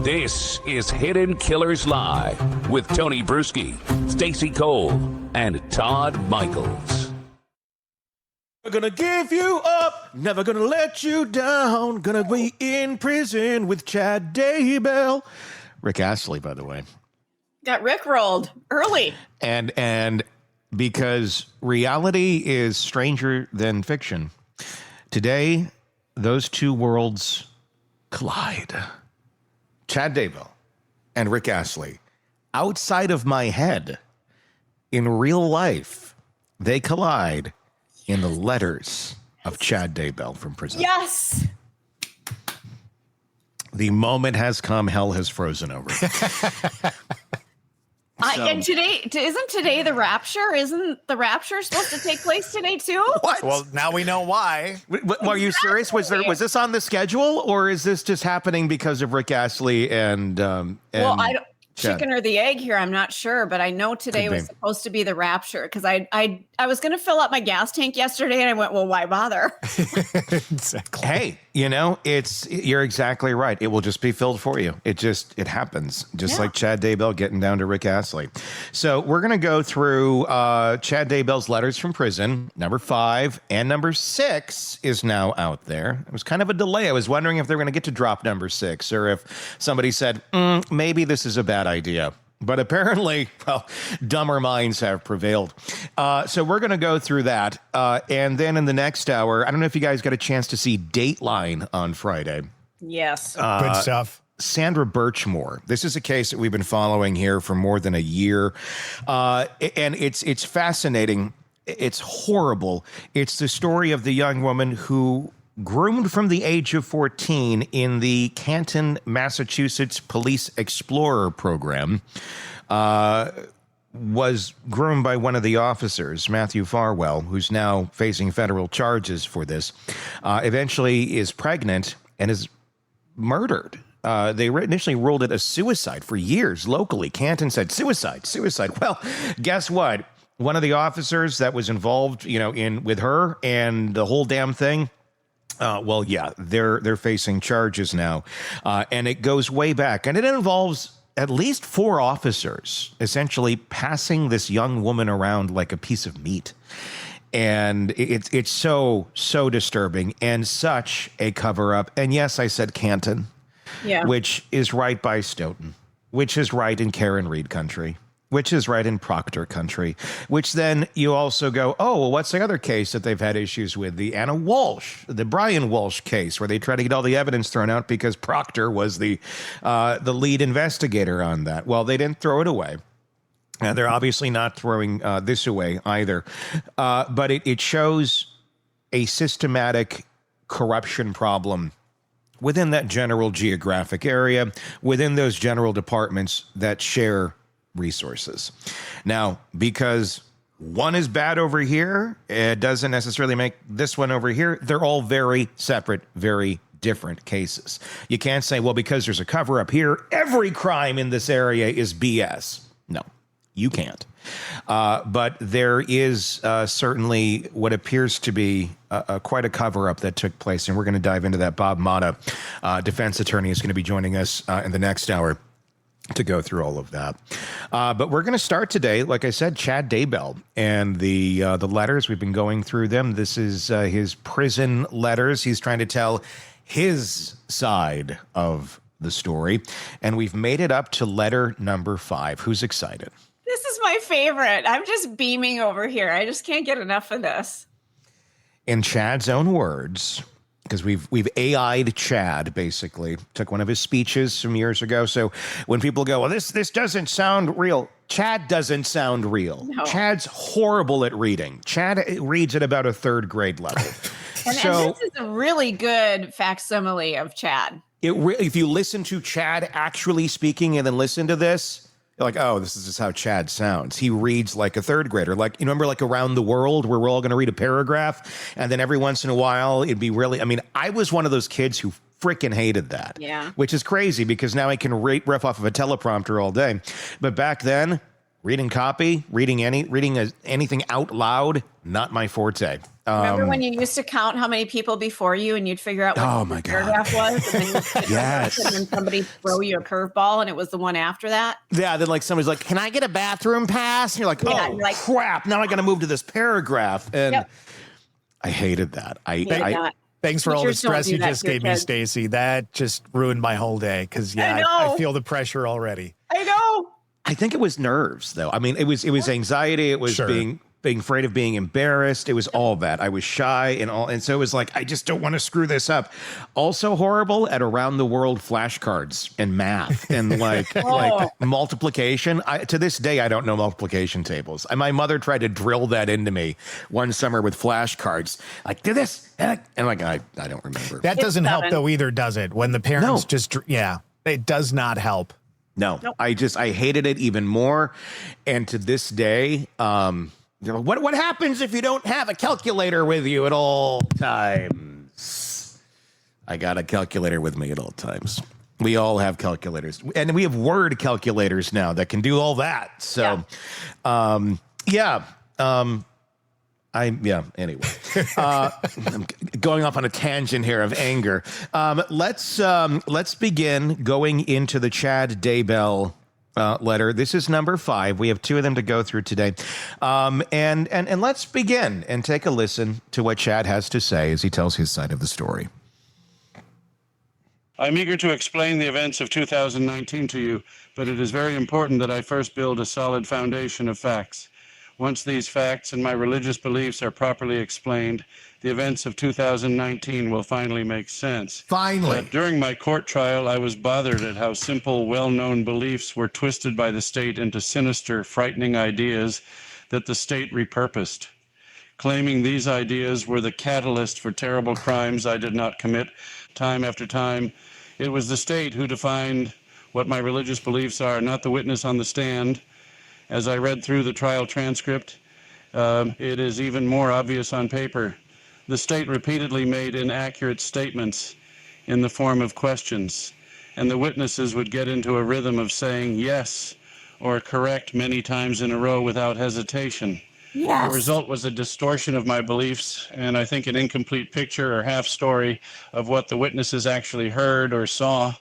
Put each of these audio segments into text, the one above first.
This is Hidden Killers Live with Tony Bruschi, Stacey Cole, and Todd Michaels. Never gonna give you up, never gonna let you down, gonna be in prison with Chad Daybell. Rick Astley, by the way. Got rickrolled early. And because reality is stranger than fiction, today those two worlds collide. Chad Daybell and Rick Astley, outside of my head, in real life, they collide in the letters of Chad Daybell from prison. Yes. The moment has come. Hell has frozen over. And today, isn't today the rapture? Isn't the rapture supposed to take place today too? What? Well, now we know why. Are you serious? Was this on the schedule, or is this just happening because of Rick Astley and Well, I don't. Chad. Chicken or the egg here, I'm not sure, but I know today was supposed to be the rapture because I was going to fill up my gas tank yesterday and I went, well, why bother? Exactly. Hey, you're exactly right. It will just be filled for you. It happens, just like Chad Daybell getting down to Rick Astley. So we're going to go through Chad Daybell's letters from prison. Number 5 and number 6 is now out there. It was kind of a delay. I was wondering if they were going to get to drop number 6 or if somebody said, maybe this is a bad idea. But apparently, dumber minds have prevailed. So we're going to go through that. And then in the next hour, I don't know if you guys got a chance to see Dateline on Friday. Yes. Good stuff. Sandra Birchmore. This is a case that we've been following here for more than a year. And it's fascinating. It's horrible. It's the story of the young woman who, groomed from the age of 14 in the Canton, Massachusetts Police Explorer program, was groomed by one of the officers, Matthew Farwell, who's now facing federal charges for this, eventually is pregnant and is murdered. They initially ruled it a suicide for years locally. Canton said, suicide. Well, guess what? One of the officers that was involved, with her and the whole damn thing, they're facing charges now, and it goes way back, and it involves at least 4 officers essentially passing this young woman around like a piece of meat, and it's so disturbing and such a cover up. And yes, I said Canton, which is right by Stoughton, which is right in Karen Reed country, which is right in Proctor country, which then you also go, oh, well, what's the other case that they've had issues with? The Anna Walsh, the Brian Walsh case, where they try to get all the evidence thrown out because Proctor was the lead investigator on that. Well, they didn't throw it away. They're obviously not throwing this away either. But it shows a systematic corruption problem within that general geographic area, within those general departments that share resources. Now, because one is bad over here, it doesn't necessarily make this one over here. They're all very separate, very different cases. You can't say, well, because there's a cover up here, every crime in this area is BS. No, you can't. But there is certainly what appears to be quite a cover up that took place. And we're going to dive into that. Bob Mata, defense attorney, is going to be joining us in the next hour to go through all of that. But we're going to start today, like I said, Chad Daybell and the letters. We've been going through them. This is his prison letters. He's trying to tell his side of the story. And we've made it up to letter number 5. Who's excited? This is my favorite. I'm just beaming over here. I just can't get enough of this. In Chad's own words, because we've AI'd Chad, basically. Took one of his speeches some years ago. So when people go, well, this doesn't sound real, Chad doesn't sound real. No. Chad's horrible at reading. Chad reads at about a 3rd grade level. and this is a really good facsimile of Chad. If you listen to Chad actually speaking and then listen to this, you're like, oh, this is just how Chad sounds. He reads like a 3rd grader. Like, you remember like Around the World where we're all going to read a paragraph and then every once in a while it'd be really, I was one of those kids who freaking hated that. Yeah. Which is crazy because now I can riff off of a teleprompter all day. But back then, reading copy, reading anything out loud, not my forte. Remember when you used to count how many people before you and you'd figure out what the paragraph was? And then Yes. and then somebody throw you a curveball and it was the one after that? Yeah, then like somebody's like, can I get a bathroom pass? And you're like, Yeah, oh, you're like, crap. Now I got to move to this paragraph. And Yep. I hated that. Thanks for all the Teachers don't stress do you that just to your gave me, kids. Stacy. That just ruined my whole day because, I I know. feel the pressure already. I know. I think it was nerves, though. I mean, it was anxiety. It was Sure. being afraid of being embarrassed. It was all that. I was shy and so it was like, I just don't want to screw this up. Also horrible at around the world flashcards and math and like multiplication. To this day, I don't know multiplication tables. My mother tried to drill that into me one summer with flashcards. Like, do this. And like, I don't remember. That doesn't help though either, does it? When the parents it does not help. No, Nope. I hated it even more. And to this day, what happens if you don't have a calculator with you at all times? I got a calculator with me at all times. We all have calculators. And we have word calculators now that can do all that. So, anyway, I'm going off on a tangent here of anger. Let's begin going into the Chad Daybell letter. This is number 5. We have 2 of them to go through today. And let's begin and take a listen to what Chad has to say as he tells his side of the story. I'm eager to explain the events of 2019 to you, but it is very important that I first build a solid foundation of facts. Once these facts and my religious beliefs are properly explained, the events of 2019 will finally make sense. Finally. But during my court trial, I was bothered at how simple, well-known beliefs were twisted by the state into sinister, frightening ideas that the state repurposed. Claiming these ideas were the catalyst for terrible crimes I did not commit, time after time, it was the state who defined what my religious beliefs are, not the witness on the stand. As I read through the trial transcript, it is even more obvious on paper. The state repeatedly made inaccurate statements in the form of questions, and the witnesses would get into a rhythm of saying yes or correct many times in a row without hesitation. Yes. The result was a distortion of my beliefs, and I think an incomplete picture or half story of what the witnesses actually heard or saw.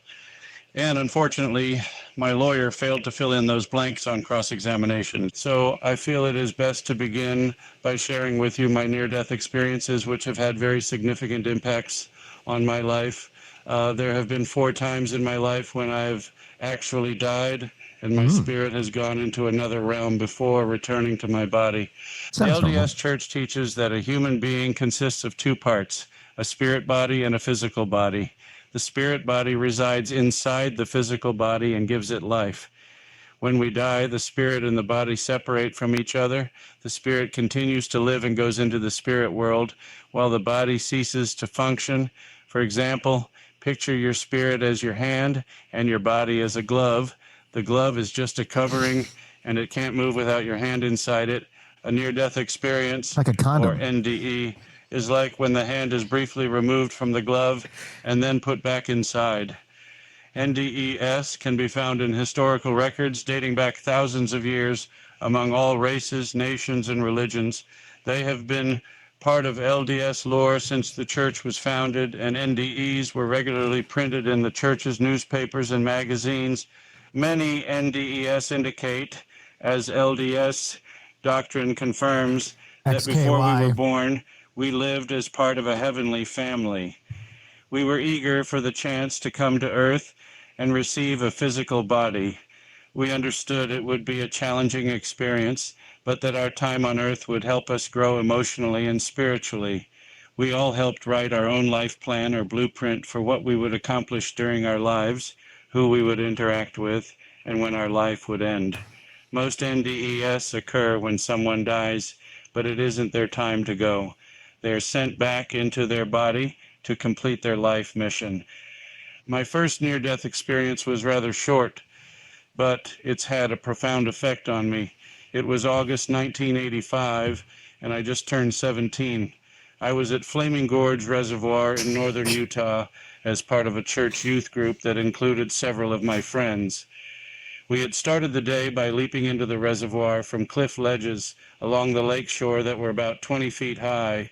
And unfortunately, my lawyer failed to fill in those blanks on cross-examination. So I feel it is best to begin by sharing with you my near-death experiences, which have had very significant impacts on my life. There have been 4 times in my life when I've actually died, and my spirit has gone into another realm before returning to my body. The LDS Church teaches that a human being consists of 2 parts, a spirit body and a physical body. The spirit body resides inside the physical body and gives it life. When we die, the spirit and the body separate from each other. The spirit continues to live and goes into the spirit world while the body ceases to function. For example, picture your spirit as your hand and your body as a glove. The glove is just a covering and it can't move without your hand inside it. A near-death experience, Like a condom. or NDE, is like when the hand is briefly removed from the glove and then put back inside. NDES can be found in historical records dating back thousands of years among all races, nations, and religions. They have been part of LDS lore since the church was founded, and NDEs were regularly printed in the church's newspapers and magazines. Many NDES indicate, as LDS doctrine confirms, that before we were born, we lived as part of a heavenly family. We were eager for the chance to come to earth and receive a physical body. We understood it would be a challenging experience, but that our time on earth would help us grow emotionally and spiritually. We all helped write our own life plan or blueprint for what we would accomplish during our lives, who we would interact with, and when our life would end. Most NDES occur when someone dies, but it isn't their time to go. They are sent back into their body to complete their life mission. My first near-death experience was rather short, but it's had a profound effect on me. It was August 1985, and I just turned 17. I was at Flaming Gorge Reservoir in northern Utah as part of a church youth group that included several of my friends. We had started the day by leaping into the reservoir from cliff ledges along the lake shore that were about 20 feet high.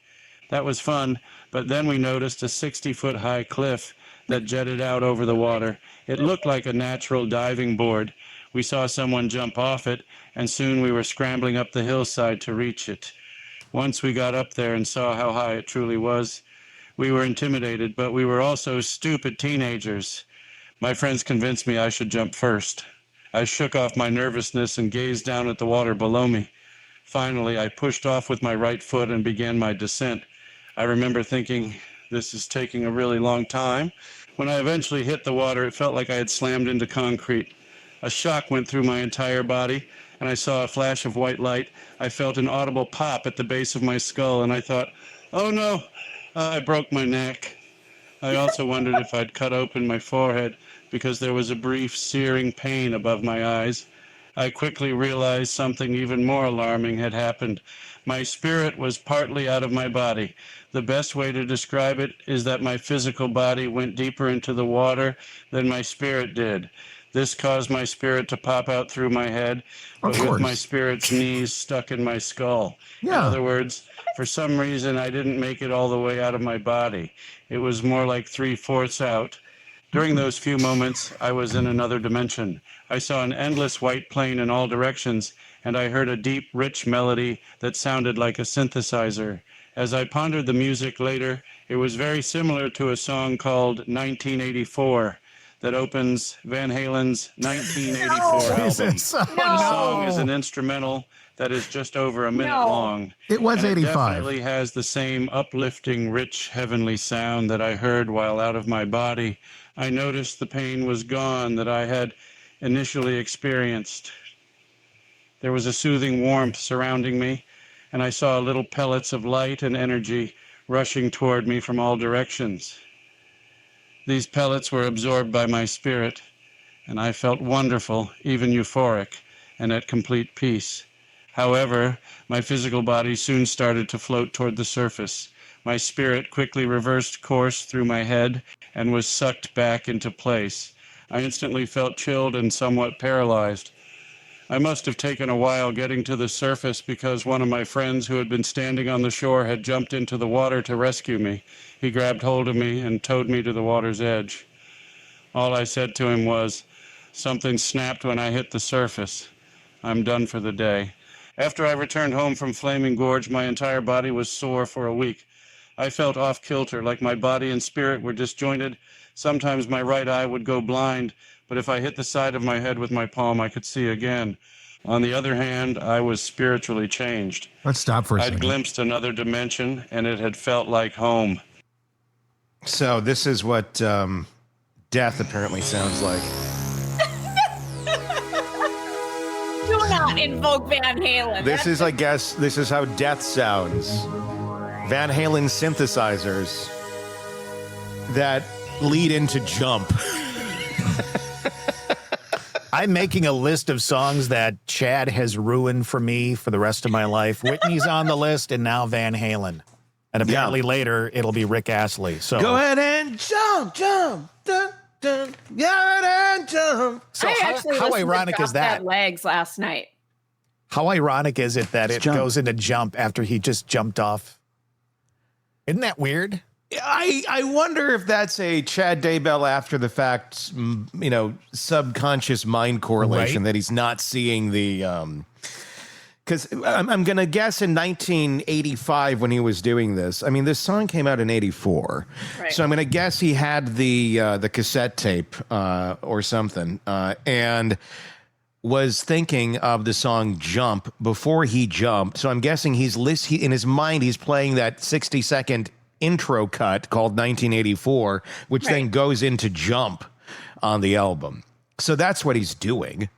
That was fun, but then we noticed a 60-foot high cliff that jetted out over the water. It looked like a natural diving board. We saw someone jump off it, and soon we were scrambling up the hillside to reach it. Once we got up there and saw how high it truly was, we were intimidated, but we were also stupid teenagers. My friends convinced me I should jump first. I shook off my nervousness and gazed down at the water below me. Finally, I pushed off with my right foot and began my descent. I remember thinking, this is taking a really long time. When I eventually hit the water, it felt like I had slammed into concrete. A shock went through my entire body, and I saw a flash of white light. I felt an audible pop at the base of my skull, and I thought, oh no, I broke my neck. I also wondered if I'd cut open my forehead because there was a brief searing pain above my eyes. I quickly realized something even more alarming had happened. My spirit was partly out of my body. The best way to describe it is that my physical body went deeper into the water than my spirit did. This caused my spirit to pop out through my head, but with my spirit's knees stuck in my skull. Yeah. In other words, for some reason, I didn't make it all the way out of my body. It was more like 3/4 out. During those few moments, I was in another dimension. I saw an endless white plain in all directions, and I heard a deep, rich melody that sounded like a synthesizer. As I pondered the music later, it was very similar to a song called 1984 that opens Van Halen's 1984 album. The song is an instrumental that is just over a minute long. It was 85. It definitely has the same uplifting, rich, heavenly sound that I heard while out of my body. I noticed the pain was gone that I had initially experienced. There was a soothing warmth surrounding me, and I saw little pellets of light and energy rushing toward me from all directions. These pellets were absorbed by my spirit, and I felt wonderful, even euphoric, and at complete peace. However, my physical body soon started to float toward the surface. My spirit quickly reversed course through my head and was sucked back into place. I instantly felt chilled and somewhat paralyzed. I must have taken a while getting to the surface because one of my friends who had been standing on the shore had jumped into the water to rescue me. He grabbed hold of me and towed me to the water's edge. All I said to him was, "Something snapped when I hit the surface. I'm done for the day." After I returned home from Flaming Gorge, my entire body was sore for a week. I felt off-kilter, like my body and spirit were disjointed. Sometimes my right eye would go blind, but if I hit the side of my head with my palm, I could see again. On the other hand, I was spiritually changed. Let's stop for a second. I'd glimpsed another dimension, and it had felt like home. So this is what death apparently sounds like. Do not invoke Van Halen. This is, I guess, this is how death sounds. Van Halen synthesizers that lead into Jump. I'm making a list of songs that Chad has ruined for me for the rest of my life. Whitney's on the list, and now Van Halen. And apparently later, it'll be Rick Astley. So go ahead and jump, jump, dun, dun, go ahead and jump. So I actually how listened ironic to is that? Legs last night. How ironic is it that it Jump. goes into Jump after he just jumped off? Isn't that weird? I wonder if that's a Chad Daybell after the fact, subconscious mind correlation, Right. that he's not seeing the, because I'm going to guess in 1985 when he was doing this, I mean, this song came out in 84. Right. So I'm going to guess he had the cassette tape or something and was thinking of the song Jump before he jumped. So I'm guessing in his mind, he's playing that 60-second intro cut called 1984, which then goes into Jump on the album. So that's what he's doing.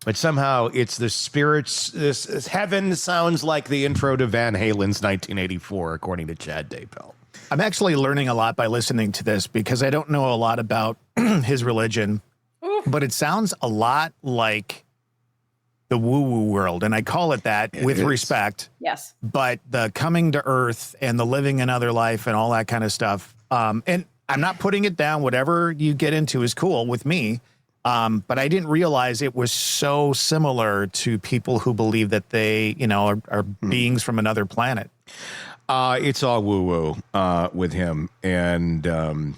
But somehow it's the spirits. This heaven sounds like the intro to Van Halen's 1984, according to Chad Daybell. I'm actually learning a lot by listening to this because I don't know a lot about his religion, but it sounds a lot like the woo-woo world. And I call it that with respect. Yes. But the coming to earth and the living another life and all that kind of stuff. And I'm not putting it down. Whatever you get into is cool with me. But I didn't realize it was so similar to people who believe that they, are beings from another planet. It's all woo-woo with him. And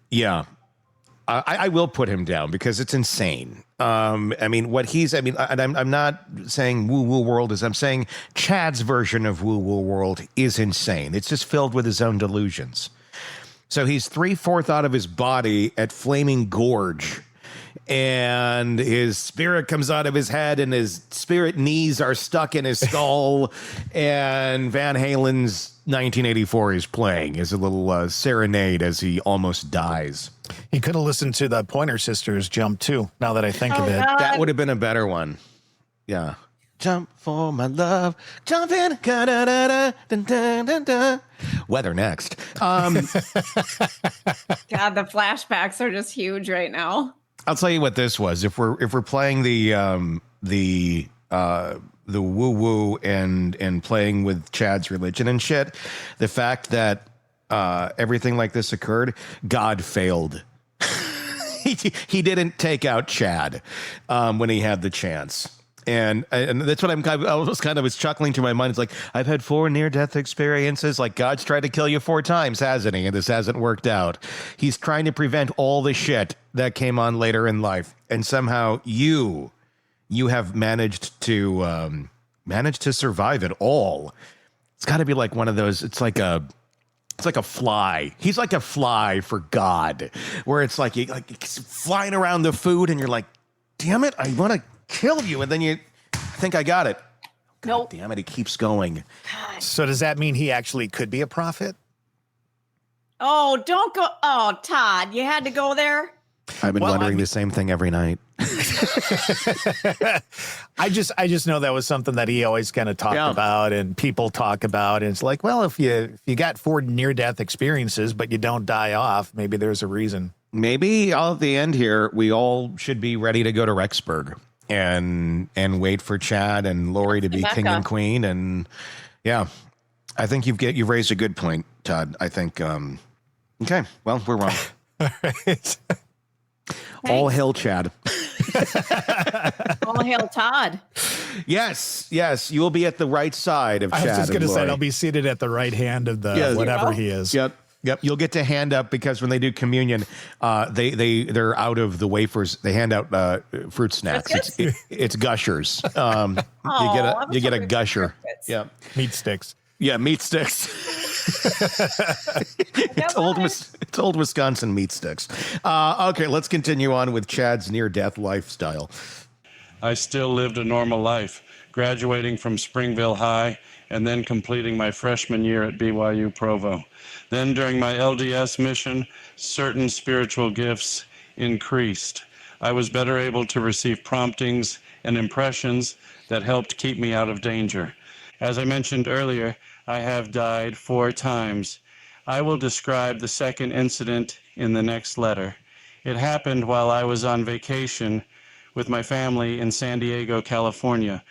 yeah, I will put him down because it's insane. I mean, I'm not saying woo-woo world is, I'm saying Chad's version of woo-woo world is insane. It's just filled with his own delusions. So he's 3/4 out of his body at Flaming Gorge, and his spirit comes out of his head, and his spirit knees are stuck in his skull, and Van Halen's 1984 is playing as a little serenade as he almost dies. He could have listened to the Pointer Sisters jump too, now that I think of it. God. That would have been a better one. Yeah. Jump for my love. Jump in. Weather next. God, the flashbacks are just huge right now. I'll tell you what this was. If we're playing the woo woo and playing with Chad's religion and shit, the fact that everything like this occurred, God failed. He didn't take out Chad when he had the chance. And that's what I was chuckling to my mind. It's like, I've had 4 near-death experiences. Like, God's tried to kill you 4 times, hasn't he? And this hasn't worked out. He's trying to prevent all the shit that came on later in life. And somehow you have managed to survive it all. It's got to be like one of those. It's like a fly. He's like a fly for God, where it's like he's flying around the food, and you're like, damn it, I want to kill you, and then you think I got it. God Nope. damn it, he keeps going. So does that mean he actually could be a prophet? Oh, don't go. Oh, Todd, you had to go there. I've been wondering the same thing every night. I just know that was something that he always kind of talked about, and people talk about. And it's like, well, if you got 4 near-death experiences, but you don't die off, maybe there's a reason. Maybe at the end here, we all should be ready to go to Rexburg and wait for Chad and Lori to be king and queen. And yeah, I think you've raised a good point, Todd. I think, okay, well, we're wrong. All right. All hail Chad. All hail Todd. Yes, you will be at the right side of Chad. I was just going to and say, Lori. I'll be seated at the right hand of the whatever he is. Yep. You'll get to hand up, because when they do communion, they're out of the wafers. They hand out fruit snacks. It's gushers. You get a gusher. Yeah, Meat sticks. Yeah, meat sticks. It's old Wisconsin meat sticks. Okay, let's continue on with Chad's near-death lifestyle. I still lived a normal life, graduating from Springville High and then completing my freshman year at BYU Provo. Then during my LDS mission, certain spiritual gifts increased. I was better able to receive promptings and impressions that helped keep me out of danger. As I mentioned earlier, I have died 4 times. I will describe the second incident in the next letter. It happened while I was on vacation with my family in San Diego, California.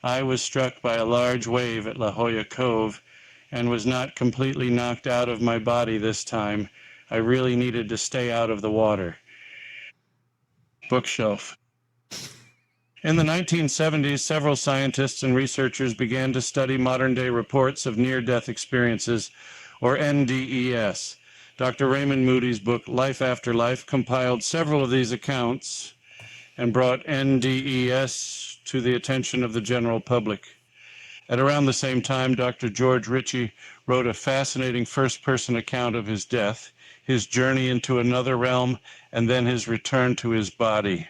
I was struck by a large wave at La Jolla Cove and was not completely knocked out of my body this time. I really needed to stay out of the water. Bookshelf. In the 1970s, several scientists and researchers began to study modern-day reports of near-death experiences, or NDES. Dr. Raymond Moody's book, Life After Life, compiled several of these accounts and brought NDES to the attention of the general public. At around the same time, Dr. George Ritchie wrote a fascinating first-person account of his death, his journey into another realm, and then his return to his body.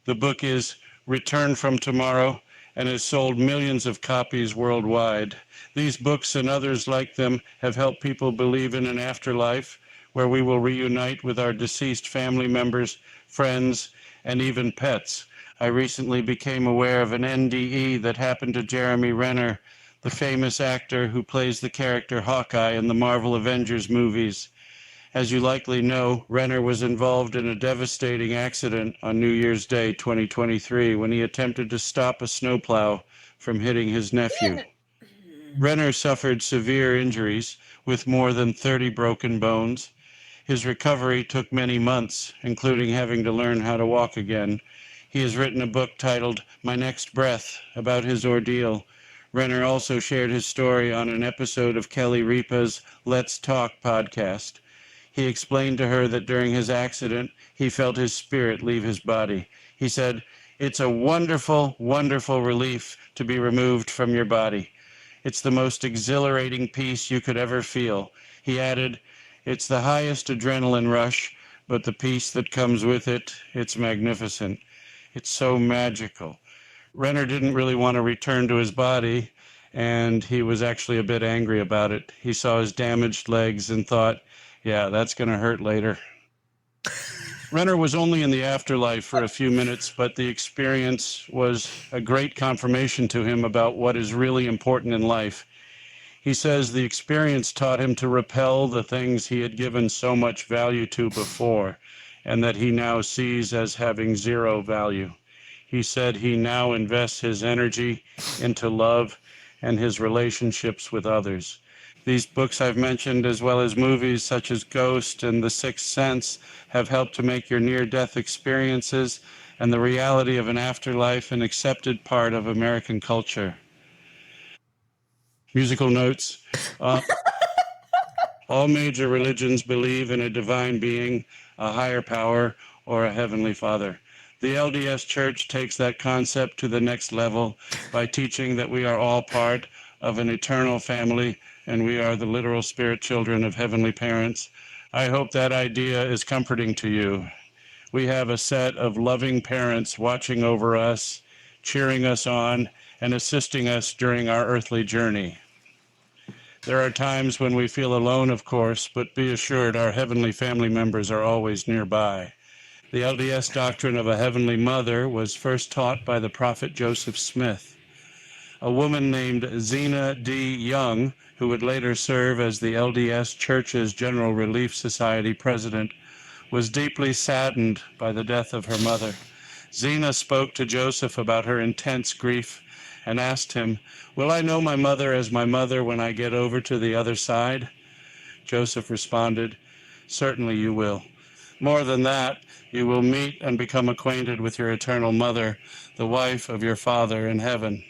The book is Return from Tomorrow and has sold millions of copies worldwide. These books and others like them have helped people believe in an afterlife where we will reunite with our deceased family members, friends, and even pets. I recently became aware of an NDE that happened to Jeremy Renner, the famous actor who plays the character Hawkeye in the Marvel Avengers movies. As you likely know, Renner was involved in a devastating accident on New Year's Day 2023 when he attempted to stop a snowplow from hitting his nephew. Renner suffered severe injuries with more than 30 broken bones. His recovery took many months, including having to learn how to walk again. He has written a book titled My Next Breath about his ordeal. Renner also shared his story on an episode of Kelly Ripa's Let's Talk podcast. He explained to her that during his accident, he felt his spirit leave his body. He said, "It's a wonderful, wonderful relief to be removed from your body. It's the most exhilarating peace you could ever feel." He added, "It's the highest adrenaline rush, but the peace that comes with it, it's magnificent. It's so magical." Renner didn't really want to return to his body, and he was actually a bit angry about it. He saw his damaged legs and thought, yeah, that's going to hurt later. Renner was only in the afterlife for a few minutes, but the experience was a great confirmation to him about what is really important in life. He says the experience taught him to repel the things he had given so much value to before, and that he now sees as having zero value. He said he now invests his energy into love and his relationships with others. These books I've mentioned, as well as movies such as Ghost and The Sixth Sense, have helped to make your near-death experiences and the reality of an afterlife an accepted part of American culture. Musical notes. All major religions believe in a divine being, a higher power, or a heavenly Father. The LDS Church takes that concept to the next level by teaching that we are all part of an eternal family and we are the literal spirit children of heavenly parents. I hope that idea is comforting to you. We have a set of loving parents watching over us, cheering us on, and assisting us during our earthly journey. There are times when we feel alone, of course, but be assured our heavenly family members are always nearby. The LDS doctrine of a heavenly mother was first taught by the prophet Joseph Smith. A woman named Zena D. Young, who would later serve as the LDS Church's General Relief Society president, was deeply saddened by the death of her mother. Zena spoke to Joseph about her intense grief and asked him, "Will I know my mother as my mother when I get over to the other side?" Joseph responded, "Certainly you will. More than that, you will meet and become acquainted with your eternal mother, the wife of your Father in heaven."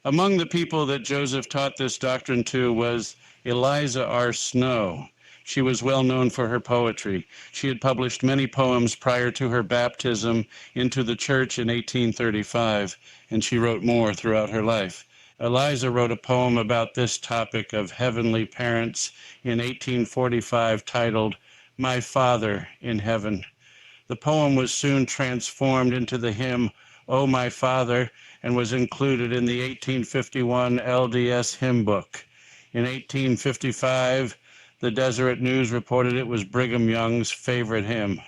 Among the people that Joseph taught this doctrine to was Eliza R. Snow. She was well known for her poetry. She had published many poems prior to her baptism into the church in 1835, and she wrote more throughout her life. Eliza wrote a poem about this topic of heavenly parents in 1845 titled, "My Father in Heaven." The poem was soon transformed into the hymn, "O My Father," and was included in the 1851 LDS hymn book. In 1855, the Deseret News reported it was Brigham Young's favorite hymn.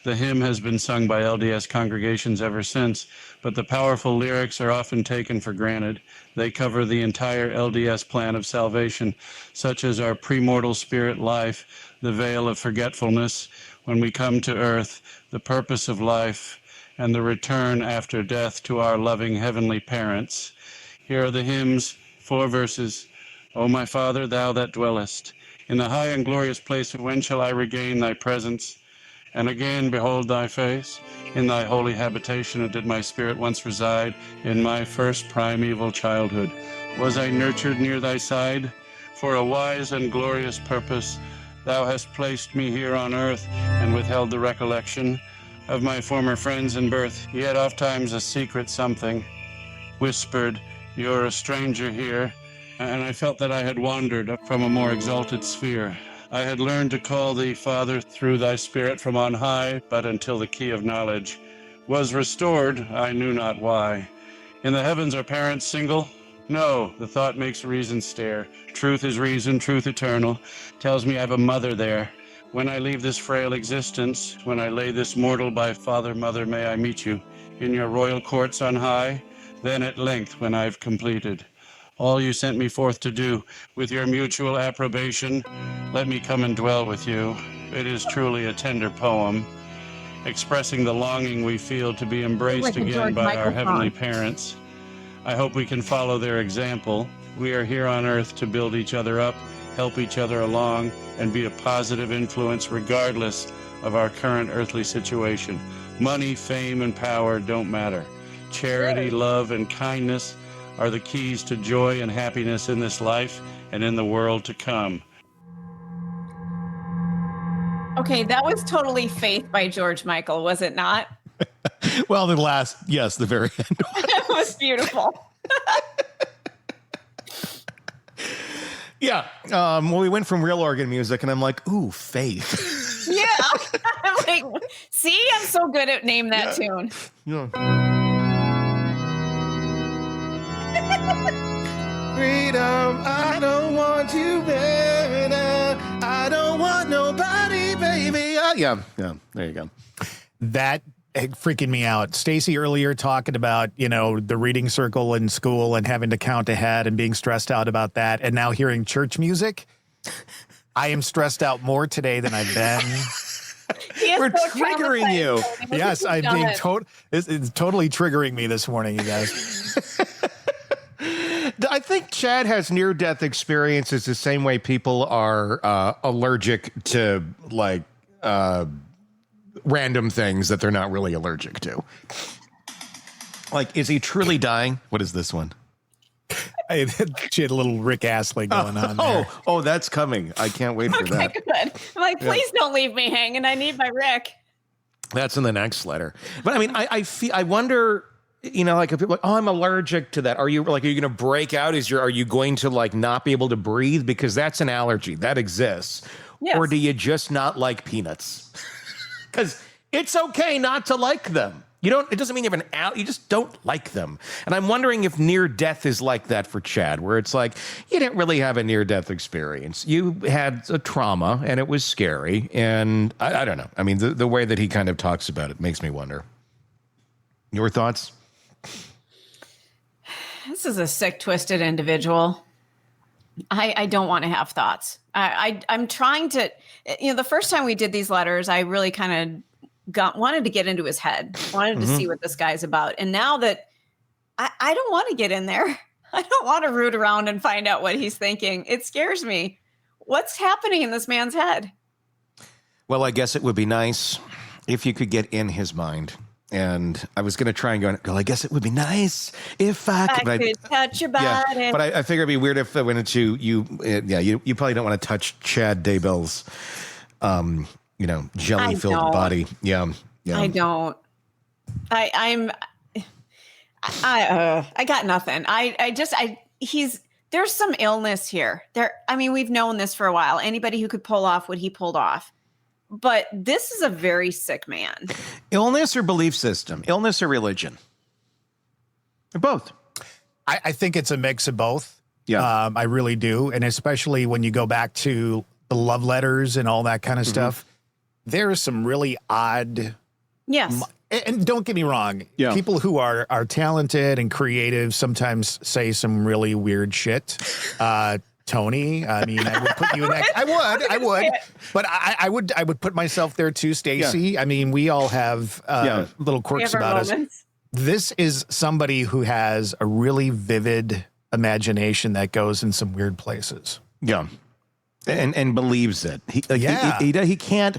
The hymn has been sung by LDS congregations ever since, but the powerful lyrics are often taken for granted. They cover the entire LDS plan of salvation, such as our premortal spirit life, the veil of forgetfulness, when we come to earth, the purpose of life, and the return after death to our loving heavenly parents. Here are the hymns, 4 verses. "O my Father, thou that dwellest in the high and glorious place, when shall I regain thy presence, and again behold thy face? In thy holy habitation did my spirit once reside, in my first primeval childhood. Was I nurtured near thy side? For a wise and glorious purpose thou hast placed me here on earth, and withheld the recollection of my former friends in birth. Yet oft times a secret something whispered, you're a stranger here, and I felt that I had wandered from a more exalted sphere. I had learned to call thee Father through thy Spirit from on high, but until the key of knowledge was restored, I knew not why. In the heavens are parents single? No, the thought makes reason stare. Truth is reason, truth eternal, tells me I've a mother there. When I leave this frail existence, when I lay this mortal by Father, Mother, may I meet you in your royal courts on high. Then at length, when I've completed all you sent me forth to do, with your mutual approbation, let me come and dwell with you. It is truly a tender poem, expressing the longing we feel to be embraced again by our heavenly parents. I hope we can follow their example. We are here on earth to build each other up, help each other along, and be a positive influence regardless of our current earthly situation. Money, fame, and power don't matter. Charity, love, and kindness are the keys to joy and happiness in this life and in the world to come. Okay, that was totally Faith by George Michael, was it not? Well, the very end. It was beautiful. Yeah. Well, we went from real organ music, and I'm like, ooh, Faith. Yeah. I'm like, see, I'm so good at name that tune. Yeah. Freedom, I don't want you better. I don't want nobody, baby. Yeah, there you go. That freaking me out. Stacy earlier talking about, the reading circle in school and having to count ahead and being stressed out about that. And now hearing church music. I am stressed out more today than I've been. We're triggering you. Yes, I'm being it's totally triggering me this morning, you guys. I think Chad has near-death experiences the same way people are allergic to, like, random things that they're not really allergic to. Like, is he truly dying? What is this one? She had a little Rick Astley going on there. Oh, that's coming. I can't wait for that. Good. I'm like, please don't leave me hanging. I need my Rick. That's in the next letter. But I mean, I wonder, like, if people are like, oh, I'm allergic to that. Are you going to break out? Are you going to, like, not be able to breathe? Because that's an allergy that exists. Yes. Or do you just not like peanuts? Because it's okay not to like them. It doesn't mean you have you just don't like them. And I'm wondering if near death is like that for Chad, where it's like, you didn't really have a near death experience. You had a trauma and it was scary. And I don't know. I mean, the way that he kind of talks about it makes me wonder. Your thoughts? This is a sick, twisted individual. I don't want to have thoughts. I'm trying to, the first time we did these letters, I really kind of wanted to get into his head, wanted to see what this guy's about. And now that I don't want to get in there, I don't want to root around and find out what he's thinking. It scares me. What's happening in this man's head? Well, I guess it would be nice if you could get in his mind. And I was going to try and go, I guess it would be nice if I could touch your body. Yeah, but I figured it'd be weird if I went into you probably don't want to touch Chad Daybell's, jelly-filled body. Yeah. I don't. I got nothing. There's some illness here. We've known this for a while. Anybody who could pull off what he pulled off. But this is a very sick man. Illness or belief system? Illness or religion? Or both? I think it's a mix of both. Yeah. I really do. And especially when you go back to the love letters and all that kind of stuff, there is some really odd. Yes. And don't get me wrong. Yeah. People who are talented and creative sometimes say some really weird shit. Tony, I would put you in that. I would, but I would put myself there too, Stacy. Yeah. We all have little quirks about us. This is somebody who has a really vivid imagination that goes in some weird places. Yeah, and believes it. He can't.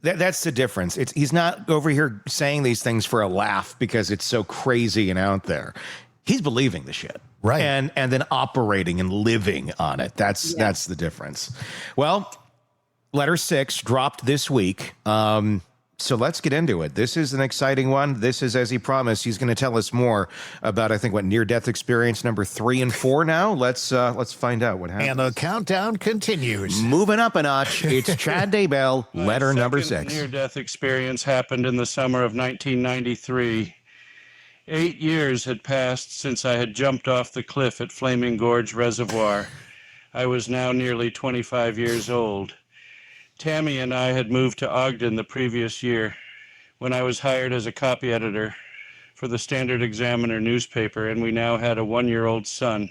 That's the difference. He's not over here saying these things for a laugh because it's so crazy and out there. He's believing the shit. Right. And then operating and living on it. That's the difference. Well, letter 6 dropped this week. So let's get into it. This is an exciting one. This is, as he promised, he's going to tell us more about, I think, what near-death experience number 3 and 4 now. Let's find out what happens. And the countdown continues. Moving up a notch. It's Chad Daybell, letter number 6. Near-death experience happened in the summer of 1993. 8 years had passed since I had jumped off the cliff at Flaming Gorge Reservoir. I was now nearly 25 years old. Tammy and I had moved to Ogden the previous year when I was hired as a copy editor for the Standard Examiner newspaper, and we now had a 1-year-old son.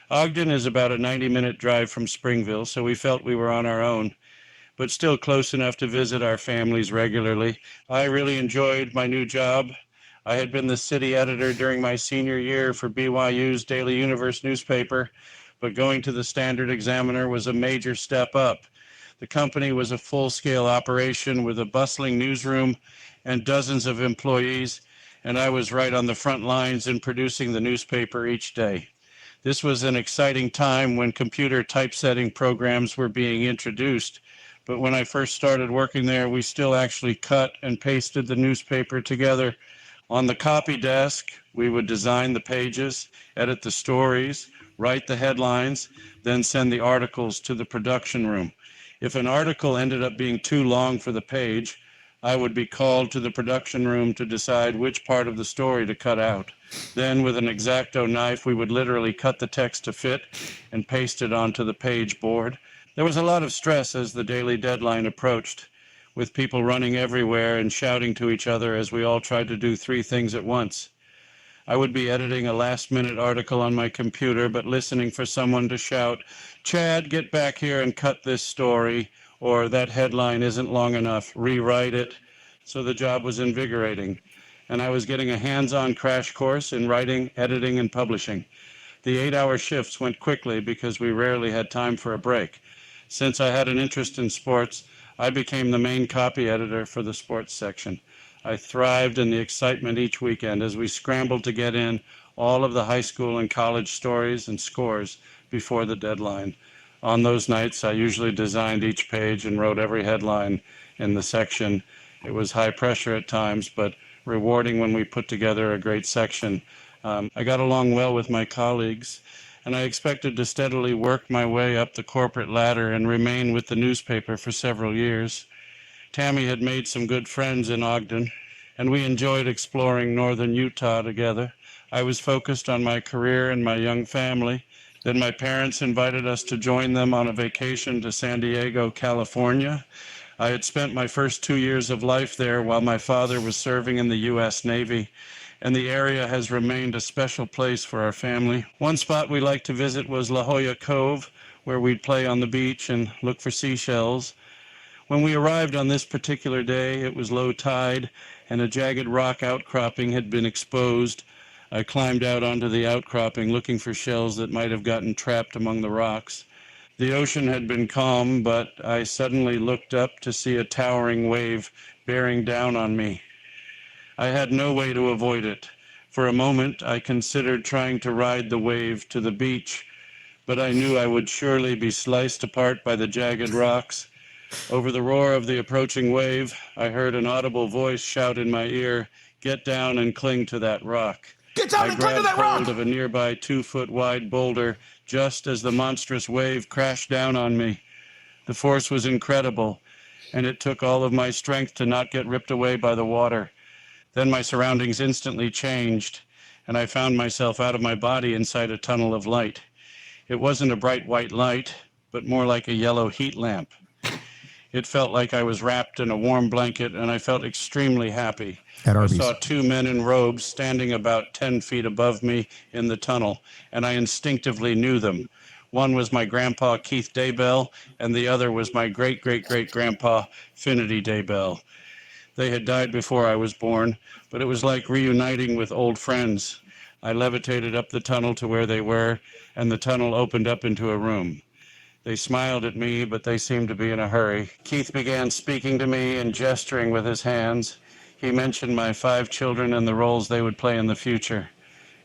Ogden is about a 90-minute drive from Springville, so we felt we were on our own, but still close enough to visit our families regularly. I really enjoyed my new job. I had been the city editor during my senior year for BYU's Daily Universe newspaper, but going to the Standard Examiner was a major step up. The company was a full-scale operation with a bustling newsroom and dozens of employees, and I was right on the front lines in producing the newspaper each day. This was an exciting time when computer typesetting programs were being introduced, but when I first started working there, we still actually cut and pasted the newspaper together. On the copy desk, we would design the pages, edit the stories, write the headlines, then send the articles to the production room. If an article ended up being too long for the page, I would be called to the production room to decide which part of the story to cut out. Then with an X-Acto knife, we would literally cut the text to fit and paste it onto the page board. There was a lot of stress as the daily deadline approached, with people running everywhere and shouting to each other as we all tried to do 3 things at once. I would be editing a last-minute article on my computer, but listening for someone to shout, "Chad, get back here and cut this story," or "that headline isn't long enough, rewrite it." So the job was invigorating, and I was getting a hands-on crash course in writing, editing, and publishing. The 8-hour shifts went quickly because we rarely had time for a break. Since I had an interest in sports, I became the main copy editor for the sports section. I thrived in the excitement each weekend as we scrambled to get in all of the high school and college stories and scores before the deadline. On those nights, I usually designed each page and wrote every headline in the section. It was high pressure at times, but rewarding when we put together a great section. I got along well with my colleagues, and I expected to steadily work my way up the corporate ladder and remain with the newspaper for several years. Tammy had made some good friends in Ogden, and we enjoyed exploring northern Utah together. I was focused on my career and my young family. Then my parents invited us to join them on a vacation to San Diego, California. I had spent my first 2 years of life there while my father was serving in the U.S. Navy, and the area has remained a special place for our family. One spot we liked to visit was La Jolla Cove, where we'd play on the beach and look for seashells. When we arrived on this particular day, it was low tide, and a jagged rock outcropping had been exposed. I climbed out onto the outcropping looking for shells that might have gotten trapped among the rocks. The ocean had been calm, but I suddenly looked up to see a towering wave bearing down on me. I had no way to avoid it. For a moment, I considered trying to ride the wave to the beach, but I knew I would surely be sliced apart by the jagged rocks. Over the roar of the approaching wave, I heard an audible voice shout in my ear, "Get down and cling to that rock." Get down and cling to that rock! I grabbed rock! hold of a nearby 2-foot-wide boulder just as the monstrous wave crashed down on me. The force was incredible, and it took all of my strength to not get ripped away by the water. Then my surroundings instantly changed, and I found myself out of my body inside a tunnel of light. It wasn't a bright white light, but more like a yellow heat lamp. It felt like I was wrapped in a warm blanket, and I felt extremely happy. I saw 2 men in robes standing about 10 feet above me in the tunnel, and I instinctively knew them. One was my grandpa, Keith Daybell, and the other was my great-great-great-grandpa, Finity Daybell. They had died before I was born, but it was like reuniting with old friends. I levitated up the tunnel to where they were, and the tunnel opened up into a room. They smiled at me, but they seemed to be in a hurry. Keith began speaking to me and gesturing with his hands. He mentioned my 5 children and the roles they would play in the future.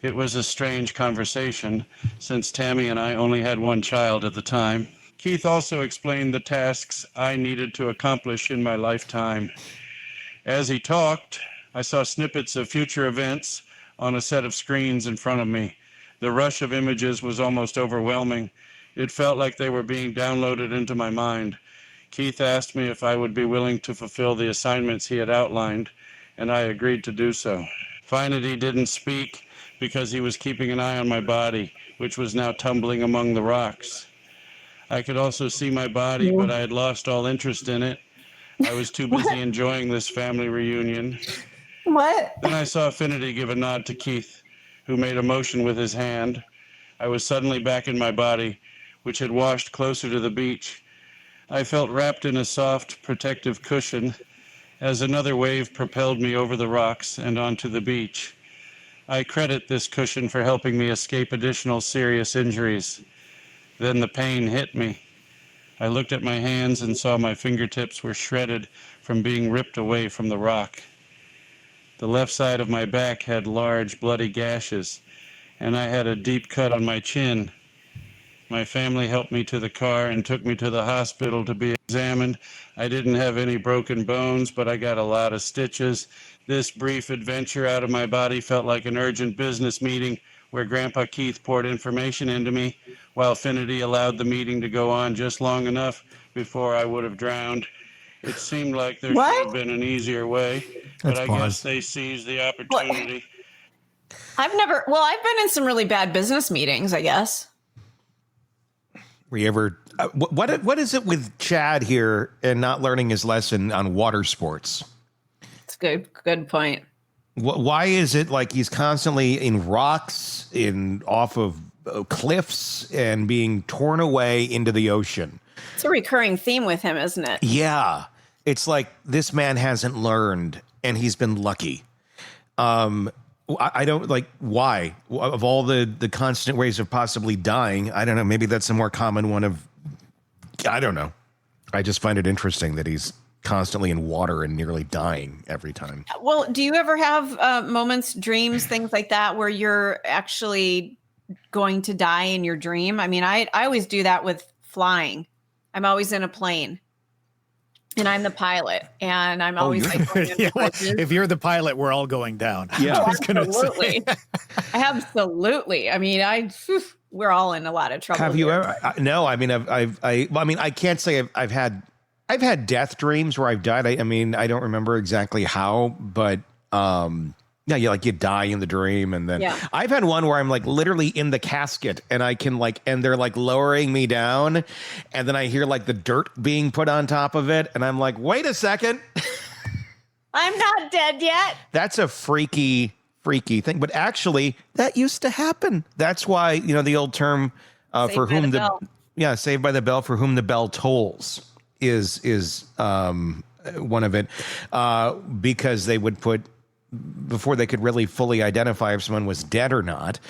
It was a strange conversation, since Tammy and I only had 1 child at the time. Keith also explained the tasks I needed to accomplish in my lifetime. As he talked, I saw snippets of future events on a set of screens in front of me. The rush of images was almost overwhelming. It felt like they were being downloaded into my mind. Keith asked me if I would be willing to fulfill the assignments he had outlined, and I agreed to do so. Finity didn't speak because he was keeping an eye on my body, which was now tumbling among the rocks. I could also see my body, but I had lost all interest in it. I was too busy enjoying this family reunion. What? Then I saw Finity give a nod to Keith, who made a motion with his hand. I was suddenly back in my body, which had washed closer to the beach. I felt wrapped in a soft, protective cushion as another wave propelled me over the rocks and onto the beach. I credit this cushion for helping me escape additional serious injuries. Then the pain hit me. I looked at my hands and saw my fingertips were shredded from being ripped away from the rock. The left side of my back had large, bloody gashes, and I had a deep cut on my chin. My family helped me to the car and took me to the hospital to be examined. I didn't have any broken bones, but I got a lot of stitches. This brief adventure out of my body felt like an urgent business meeting where Grandpa Keith poured information into me, while Finity allowed the meeting to go on just long enough before I would have drowned. It seemed like there should have been an easier way, but I guess they seized the opportunity. I've been in some really bad business meetings, I guess. Were you ever, what is it with Chad here and not learning his lesson on water sports? It's good point. Why is it like he's constantly in rocks, off of cliffs, and being torn away into the ocean? It's a recurring theme with him, isn't it? Yeah. It's like this man hasn't learned and he's been lucky. I don't like why of all the constant ways of possibly dying. I don't know. Maybe that's a more common one of, I don't know. I just find it interesting that he's constantly in water and nearly dying every time. Well, do you ever have moments, dreams, things like that, where you're actually going to die in your dream? I mean, I always do that with flying. I'm always in a plane. And I'm the pilot, and I'm always like, going yeah, well, if you're the pilot, we're all going down. Yeah, absolutely. Absolutely. I mean, we're all in a lot of trouble. Have you ever? No, I mean, I can't say I've had death dreams where I've died. I mean, I don't remember exactly how, but yeah, you die in the dream, and then I've had one where I'm like literally in the casket, and I can and they're like lowering me down, and then I hear like the dirt being put on top of it, and I'm like, wait a second, I'm not dead yet. That's a freaky thing, but actually that used to happen. That's why the old term for whom Saved by the Bell, for whom the bell tolls is one of it, because they would put, before they could really fully identify if someone was dead or not,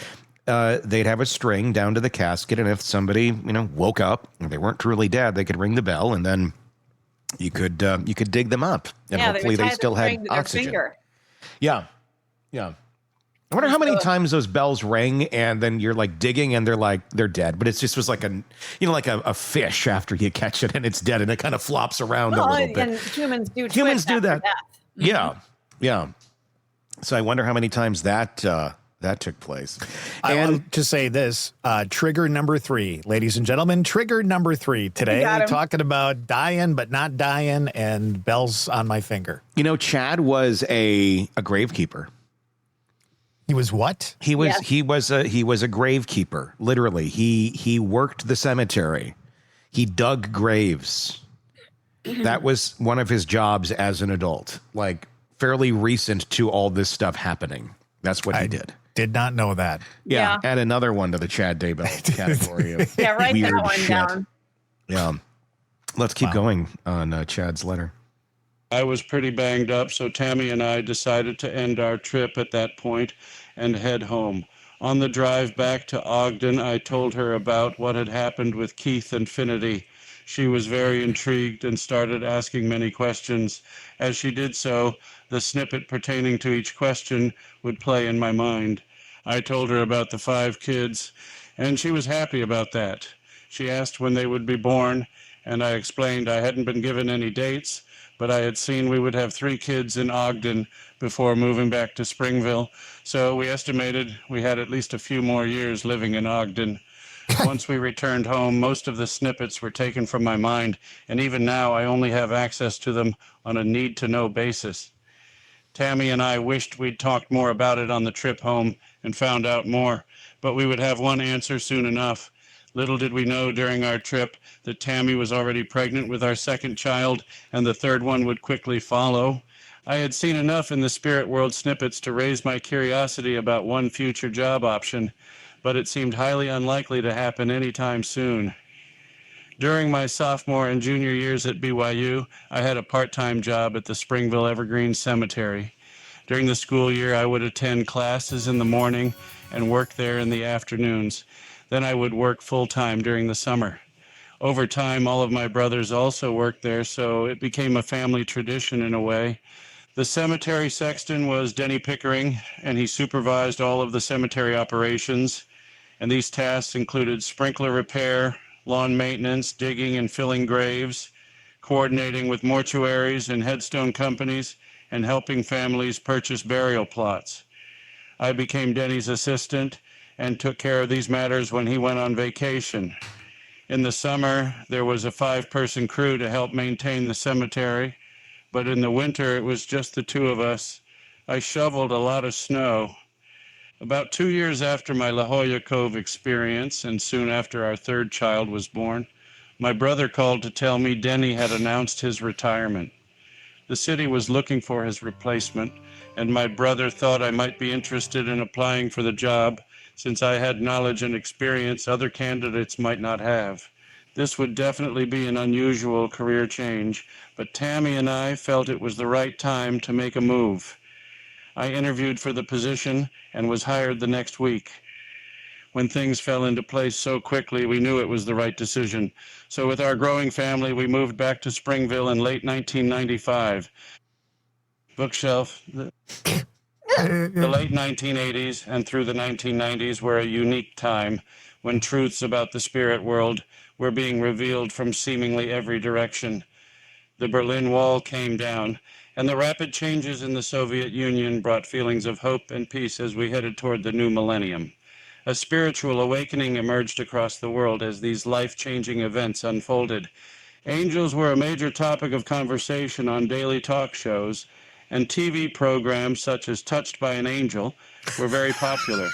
they'd have a string down to the casket, and if somebody woke up and they weren't truly dead, they could ring the bell, and then you could dig them up, and hopefully they still had oxygen. Yeah. I wonder how many times those bells ring, and then you're like digging, and they're dead, but it just was like a fish after you catch it and it's dead, and it kind of flops around a little bit. And humans do that. Mm-hmm. Yeah. So I wonder how many times that took place. I want to say this, trigger number 3, ladies and gentlemen, trigger number 3 today, talking about dying but not dying and bells on my finger. Chad was a gravekeeper. He was what? He was a gravekeeper. Literally, he worked the cemetery. He dug graves. That was one of his jobs as an adult. Like, fairly recent to all this stuff happening. That's what he did. Did not know that. Yeah. Add another one to the Chad Daybell category of write weird that one shit. down. Yeah. Let's keep going on Chad's letter. I was pretty banged up, so Tammy and I decided to end our trip at that point and head home. On the drive back to Ogden, I told her about what had happened with Keith and Finity. She was very intrigued and started asking many questions. As she did so, the snippet pertaining to each question would play in my mind. I told her about the 5 kids, and she was happy about that. She asked when they would be born, and I explained I hadn't been given any dates, but I had seen we would have 3 kids in Ogden before moving back to Springville, so we estimated we had at least a few more years living in Ogden. Once we returned home, most of the snippets were taken from my mind, and even now I only have access to them on a need-to-know basis. Tammy and I wished we'd talked more about it on the trip home and found out more, but we would have one answer soon enough. Little did we know during our trip that Tammy was already pregnant with our 2nd child, and the 3rd one would quickly follow. I had seen enough in the spirit world snippets to raise my curiosity about one future job option, but it seemed highly unlikely to happen anytime soon. During my sophomore and junior years at BYU, I had a part-time job at the Springville Evergreen Cemetery. During the school year, I would attend classes in the morning and work there in the afternoons. Then I would work full-time during the summer. Over time, all of my brothers also worked there, so it became a family tradition in a way. The cemetery sexton was Denny Pickering, and he supervised all of the cemetery operations. And these tasks included sprinkler repair, lawn maintenance, digging and filling graves, coordinating with mortuaries and headstone companies, and helping families purchase burial plots. I became Denny's assistant and took care of these matters when he went on vacation. In the summer, there was a 5-person crew to help maintain the cemetery, but in the winter, it was just the two of us. I shoveled a lot of snow. About 2 years after my La Jolla Cove experience, and soon after our third child was born, my brother called to tell me Denny had announced his retirement. The city was looking for his replacement, and my brother thought I might be interested in applying for the job, since I had knowledge and experience other candidates might not have. This would definitely be an unusual career change, but Tammy and I felt it was the right time to make a move. I interviewed for the position and was hired the next week. When things fell into place so quickly, we knew it was the right decision. So with our growing family, we moved back to Springville in late 1995. Bookshelf. The late 1980s and through the 1990s were a unique time when truths about the spirit world were being revealed from seemingly every direction. The Berlin Wall came down, and the rapid changes in the Soviet Union brought feelings of hope and peace as we headed toward the new millennium. A spiritual awakening emerged across the world as these life-changing events unfolded. Angels were a major topic of conversation on daily talk shows, and TV programs such as Touched by an Angel were very popular.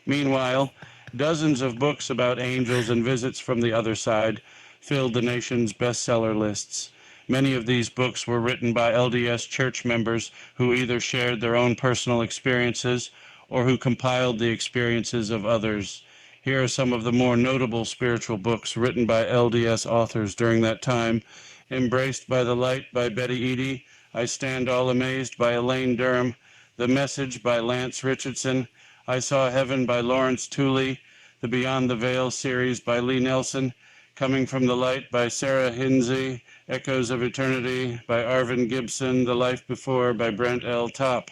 Meanwhile, dozens of books about angels and visits from the other side filled the nation's bestseller lists. Many of these books were written by LDS church members who either shared their own personal experiences or who compiled the experiences of others. Here are some of the more notable spiritual books written by LDS authors during that time. Embraced by the Light by Betty Eady, I Stand All Amazed by Elaine Durham, The Message by Lance Richardson, I Saw Heaven by Lawrence Tooley, the Beyond the Veil series by Lee Nelson, Coming from the Light by Sarah Hinsey, Echoes of Eternity by Arvin Gibson, The Life Before by Brent L. Topp.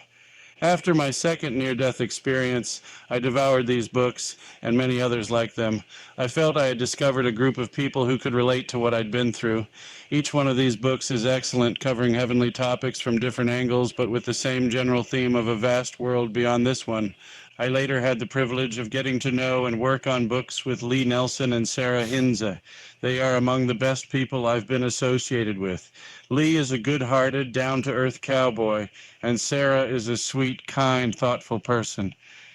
After my second near-death experience, I devoured these books and many others like them. I felt I had discovered a group of people who could relate to what I'd been through. Each one of these books is excellent, covering heavenly topics from different angles, but with the same general theme of a vast world beyond this one. I later had the privilege of getting to know and work on books with Lee Nelson and Sarah Hinze. They are among the best people I've been associated with. Lee is a good-hearted, down-to-earth cowboy, and Sarah is a sweet, kind, thoughtful person.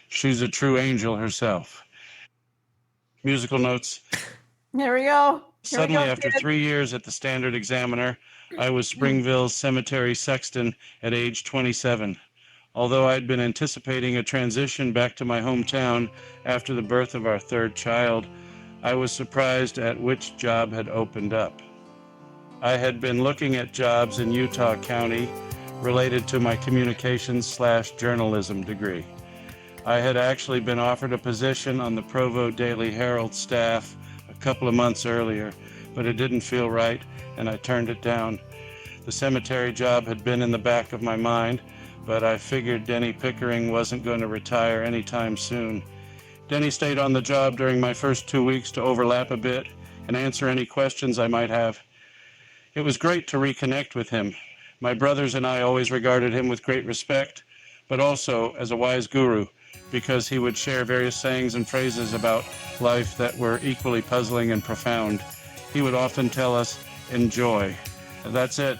She's a true angel herself. Musical notes. There we go. Suddenly, after 3 years at the Standard Examiner, I was Springville's cemetery sexton at age 27. Although I'd been anticipating a transition back to my hometown after the birth of our third child, I was surprised at which job had opened up. I had been looking at jobs in Utah County related to my communications/journalism degree. I had actually been offered a position on the Provo Daily Herald staff a couple of months earlier, but it didn't feel right, and I turned it down. The cemetery job had been in the back of my mind, but I figured Denny Pickering wasn't going to retire anytime soon. Denny stayed on the job during my first 2 weeks to overlap a bit and answer any questions I might have. It was great to reconnect with him. My brothers and I always regarded him with great respect, but also as a wise guru, because he would share various sayings and phrases about life that were equally puzzling and profound. He would often tell us, enjoy. That's it.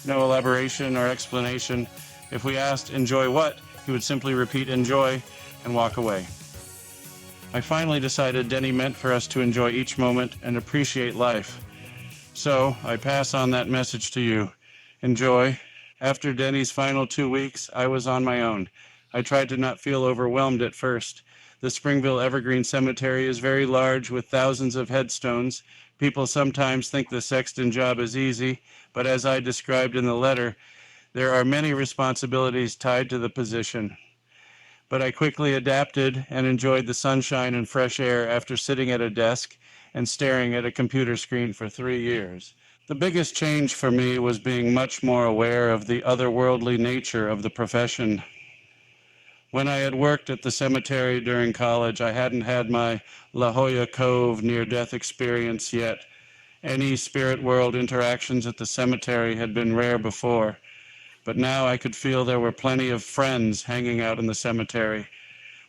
No elaboration or explanation. If we asked, enjoy what, he would simply repeat, enjoy, and walk away. I finally decided Denny meant for us to enjoy each moment and appreciate life. So I pass on that message to you. Enjoy. After Denny's final 2 weeks, I was on my own. I tried to not feel overwhelmed at first. The Springville Evergreen Cemetery is very large with thousands of headstones. People sometimes think the sexton job is easy, but as I described in the letter, there are many responsibilities tied to the position. But I quickly adapted and enjoyed the sunshine and fresh air after sitting at a desk and staring at a computer screen for 3 years. The biggest change for me was being much more aware of the otherworldly nature of the profession. When I had worked at the cemetery during college, I hadn't had my La Jolla Cove near-death experience yet. Any spirit world interactions at the cemetery had been rare before, but now I could feel there were plenty of friends hanging out in the cemetery.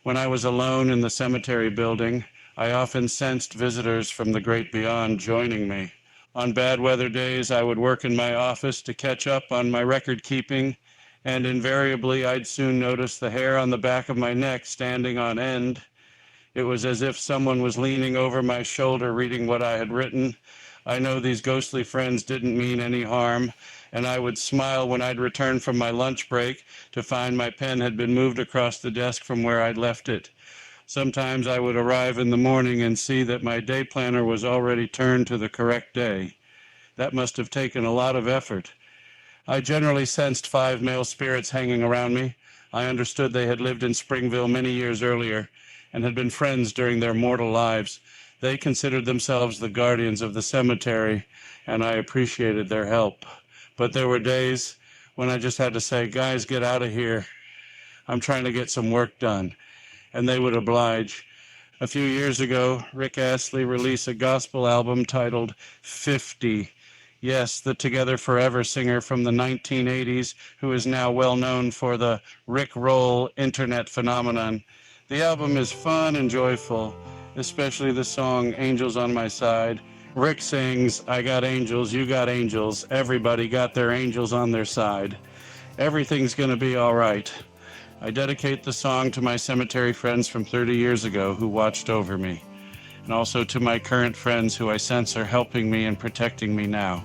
When I was alone in the cemetery building, I often sensed visitors from the great beyond joining me. On bad weather days, I would work in my office to catch up on my record keeping, and invariably I'd soon notice the hair on the back of my neck standing on end. It was as if someone was leaning over my shoulder reading what I had written. I know these ghostly friends didn't mean any harm, and I would smile when I'd return from my lunch break to find my pen had been moved across the desk from where I'd left it. Sometimes I would arrive in the morning and see that my day planner was already turned to the correct day. That must have taken a lot of effort. I generally sensed 5 male spirits hanging around me. I understood they had lived in Springville many years earlier and had been friends during their mortal lives. They considered themselves the guardians of the cemetery, and I appreciated their help. But there were days when I just had to say, guys, get out of here. I'm trying to get some work done. And they would oblige. A few years ago, Rick Astley released a gospel album titled 50. Yes, the Together Forever singer from the 1980s, who is now well known for the Rick Roll internet phenomenon. The album is fun and joyful, especially the song Angels on My Side. Rick sings, I got angels, you got angels, everybody got their angels on their side. Everything's gonna be all right. I dedicate the song to my cemetery friends from 30 years ago who watched over me, and also to my current friends who I sense are helping me and protecting me now.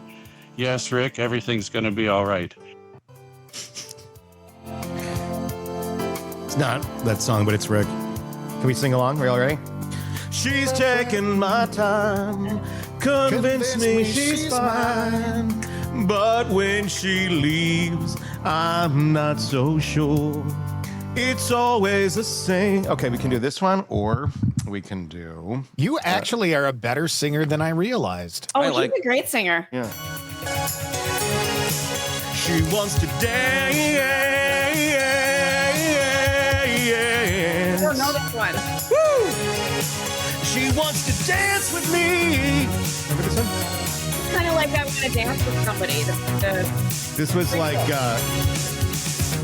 Yes, Rick, everything's gonna be all right. It's not that song, but it's Rick. Can we sing along? Are you all ready? She's taking my time, convince me she's fine, but when she leaves, I'm not so sure. It's always the same. Okay, we can do this one, or we can do... You actually are a better singer than I realized. Oh, he's a great singer. Yeah. She wants to dance. I don't know this one. Woo! She wants to dance with me. Remember this one? Kind of like I want to dance with somebody. This was like,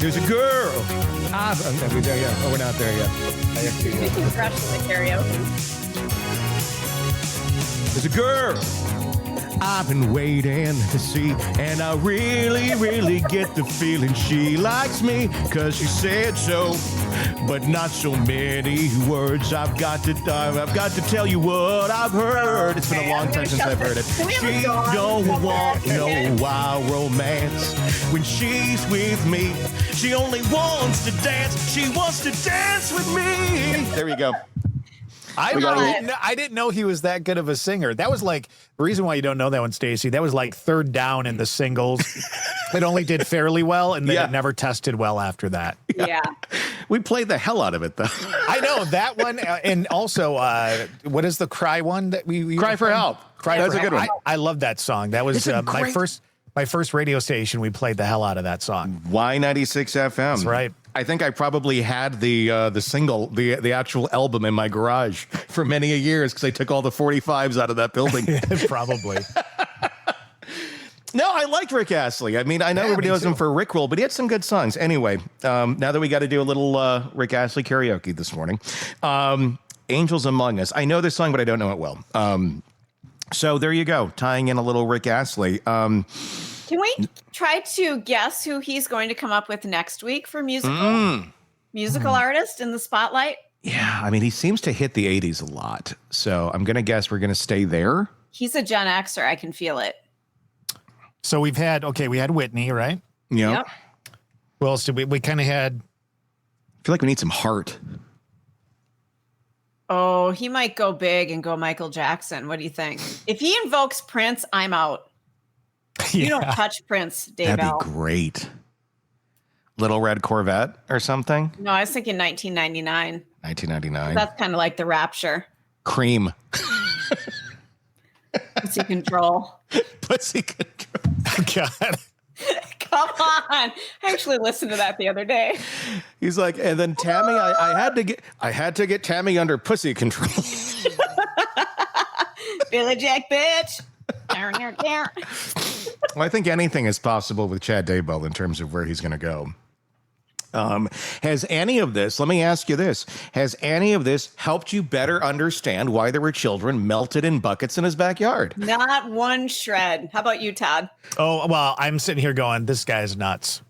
there's a girl. Are we there yet? Oh, we're not there yet. Making crush in the karaoke. There's a girl I've been waiting to see, and I really, really get the feeling she likes me, 'cause she said so, but not so many words. I've got to tell you what I've heard. It's been a long time since I've heard it. She don't want no wild romance when she's with me. She only wants to dance. She wants to dance with me. There we go. I didn't know he was that good of a singer. That was like the reason why you don't know that one, Stacey. That was like third down in the singles. It only did fairly well, and then it never tested well after that. Yeah. We played the hell out of it, though. I know that one, and also what is the Cry one that we Cry for Help? That's a good one. I love that song. That was my first radio station. We played the hell out of that song. Y96 FM. That's right. I think I probably had the single, the actual album in my garage for many a years because I took all the 45s out of that building. Probably. No, I liked Rick Astley. I mean, I know everybody knows him for Rickroll, but he had some good songs. Anyway, now that we got to do a little Rick Astley karaoke this morning, Angels Among Us. I know this song, but I don't know it well. So there you go, tying in a little Rick Astley. Can we try to guess who he's going to come up with next week for musical artist in the spotlight? Yeah, I mean, he seems to hit the 80s a lot. So I'm going to guess we're going to stay there. He's a Gen Xer. I can feel it. So we had Whitney, right? Yep. Who else did we kind of had? I feel like we need some heart. Oh, he might go big and go Michael Jackson. What do you think? If he invokes Prince, I'm out. Yeah. You don't touch Prince, Daybell. That'd be great. Little Red Corvette or something? No, I was thinking 1999. 1999. That's kind of like the Rapture. Cream. Pussy control. Pussy control. God. Come on. I actually listened to that the other day. He's like, and then Tammy, I had to get Tammy under pussy control. Billy Jack, bitch. Well, I think anything is possible with Chad Daybell in terms of where he's going to go. Has any of this, let me ask you this, has any of this helped you better understand why there were children melted in buckets in his backyard? Not one shred. How about you, Todd? Oh, well, I'm sitting here going, this guy's nuts.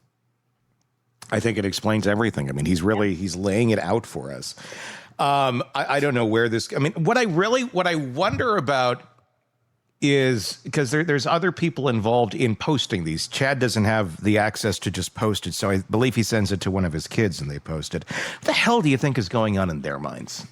I think it explains everything. I mean, he's laying it out for us. I don't know where this, I mean, what I wonder about is because there's other people involved in posting these. Chad doesn't have the access to just post it, so I believe he sends it to one of his kids and they post it. What the hell do you think is going on in their minds?